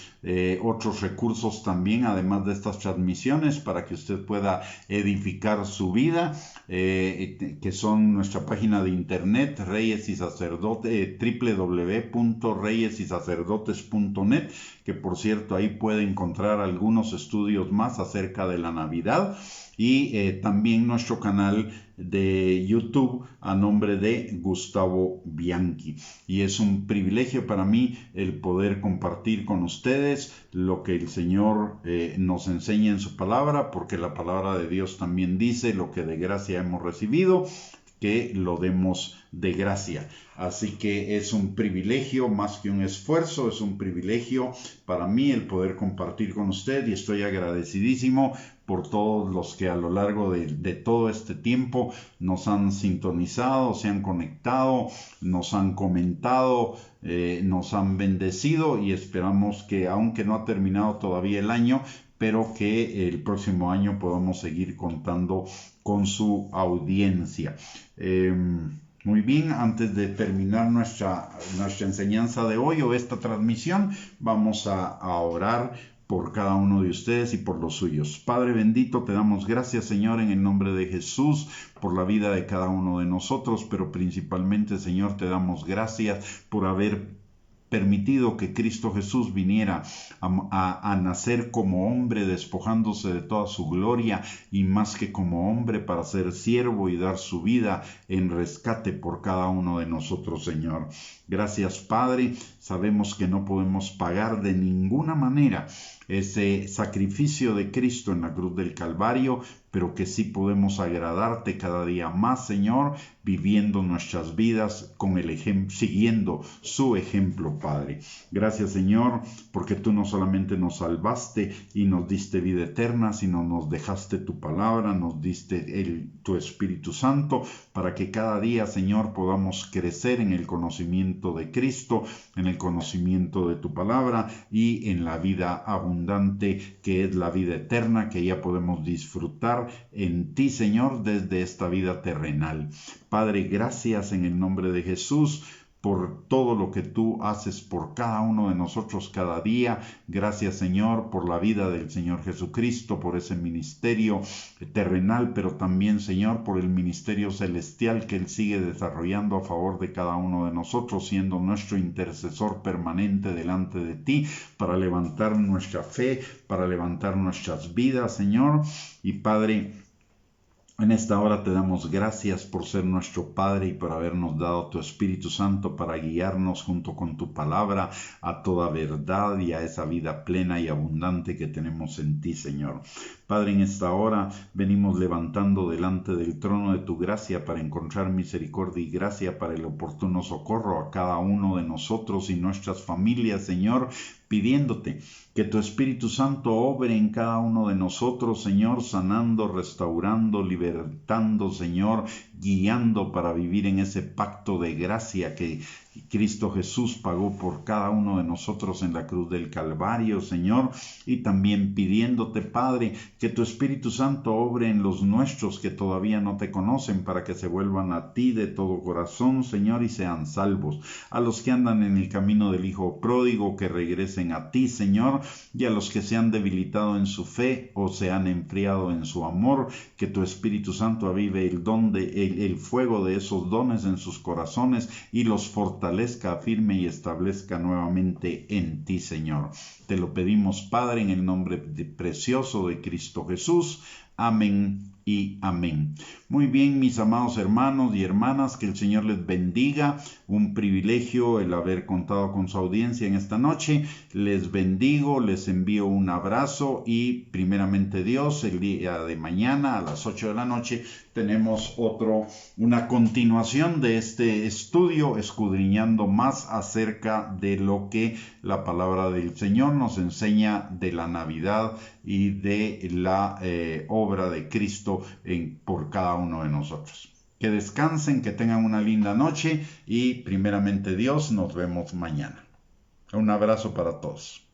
otros recursos también, además de estas transmisiones, para que usted pueda edificar su vida, que son nuestra página de internet, Reyes y Sacerdotes, www.reyesysacerdotes.net, que por cierto ahí puede encontrar algunos estudios más acerca de la Navidad. Y también nuestro canal de YouTube a nombre de Gustavo Bianchi. Y es un privilegio para mí el poder compartir con ustedes lo que el Señor nos enseña en su palabra, porque la palabra de Dios también dice: lo que de gracia hemos recibido, que lo demos de gracia. Así que es un privilegio más que un esfuerzo, es un privilegio para mí el poder compartir con usted, y estoy agradecidísimo por todos los que a lo largo de todo este tiempo nos han sintonizado, se han conectado, nos han comentado, nos han bendecido, y esperamos que, aunque no ha terminado todavía el año, pero que el próximo año podamos seguir contando con su audiencia. Muy bien, antes de terminar nuestra enseñanza de hoy o esta transmisión, vamos a orar por cada uno de ustedes y por los suyos. Padre bendito, te damos gracias, Señor, en el nombre de Jesús, por la vida de cada uno de nosotros, pero principalmente, Señor, te damos gracias por haber permitido que Cristo Jesús viniera a nacer como hombre, despojándose de toda su gloria, y más que como hombre, para ser siervo y dar su vida en rescate por cada uno de nosotros, Señor. Gracias, Padre. Sabemos que no podemos pagar de ninguna manera ese sacrificio de Cristo en la cruz del Calvario, pero que sí podemos agradarte cada día más, Señor, viviendo nuestras vidas con el siguiendo su ejemplo, Padre. Gracias, Señor, porque tú no solamente nos salvaste y nos diste vida eterna, sino nos dejaste tu palabra, nos diste tu Espíritu Santo, para que cada día, Señor, podamos crecer en el conocimiento de Cristo, en el conocimiento de tu palabra y en la vida abundante que es la vida eterna, que ya podemos disfrutar en ti, Señor, desde esta vida terrenal. Padre, gracias en el nombre de Jesús por todo lo que tú haces por cada uno de nosotros cada día. Gracias, Señor, por la vida del Señor Jesucristo, por ese ministerio terrenal, pero también, Señor, por el ministerio celestial que Él sigue desarrollando a favor de cada uno de nosotros, siendo nuestro intercesor permanente delante de ti, para levantar nuestra fe, para levantar nuestras vidas, Señor. Y Padre, en esta hora te damos gracias por ser nuestro Padre y por habernos dado tu Espíritu Santo para guiarnos junto con tu palabra a toda verdad y a esa vida plena y abundante que tenemos en ti, Señor. Padre, en esta hora venimos levantando delante del trono de tu gracia para encontrar misericordia y gracia para el oportuno socorro a cada uno de nosotros y nuestras familias, Señor, pidiéndote que tu Espíritu Santo obre en cada uno de nosotros, Señor, sanando, restaurando, libertando, Señor, guiando para vivir en ese pacto de gracia que Cristo Jesús pagó por cada uno de nosotros en la cruz del Calvario, Señor, y también pidiéndote, Padre, que tu Espíritu Santo obre en los nuestros que todavía no te conocen, para que se vuelvan a ti de todo corazón, Señor, y sean salvos. A los que andan en el camino del Hijo pródigo, que regresen a ti, Señor, y a los que se han debilitado en su fe o se han enfriado en su amor, que tu Espíritu Santo avive el fuego de esos dones en sus corazones y los fortalezca, afirme y establezca nuevamente en ti, Señor. Te lo pedimos, Padre, en el nombre precioso de Cristo Jesús. Amén y amén. Muy bien, mis amados hermanos y hermanas, que el Señor les bendiga. Un privilegio el haber contado con su audiencia en esta noche. Les bendigo, les envío un abrazo y primeramente Dios, el día de mañana a las 8 de la noche tenemos una continuación de este estudio, escudriñando más acerca de lo que la palabra del Señor nos enseña de la Navidad y de la obra de Cristo por cada uno de nosotros. Que descansen, que tengan una linda noche y primeramente Dios, nos vemos mañana. Un abrazo para todos.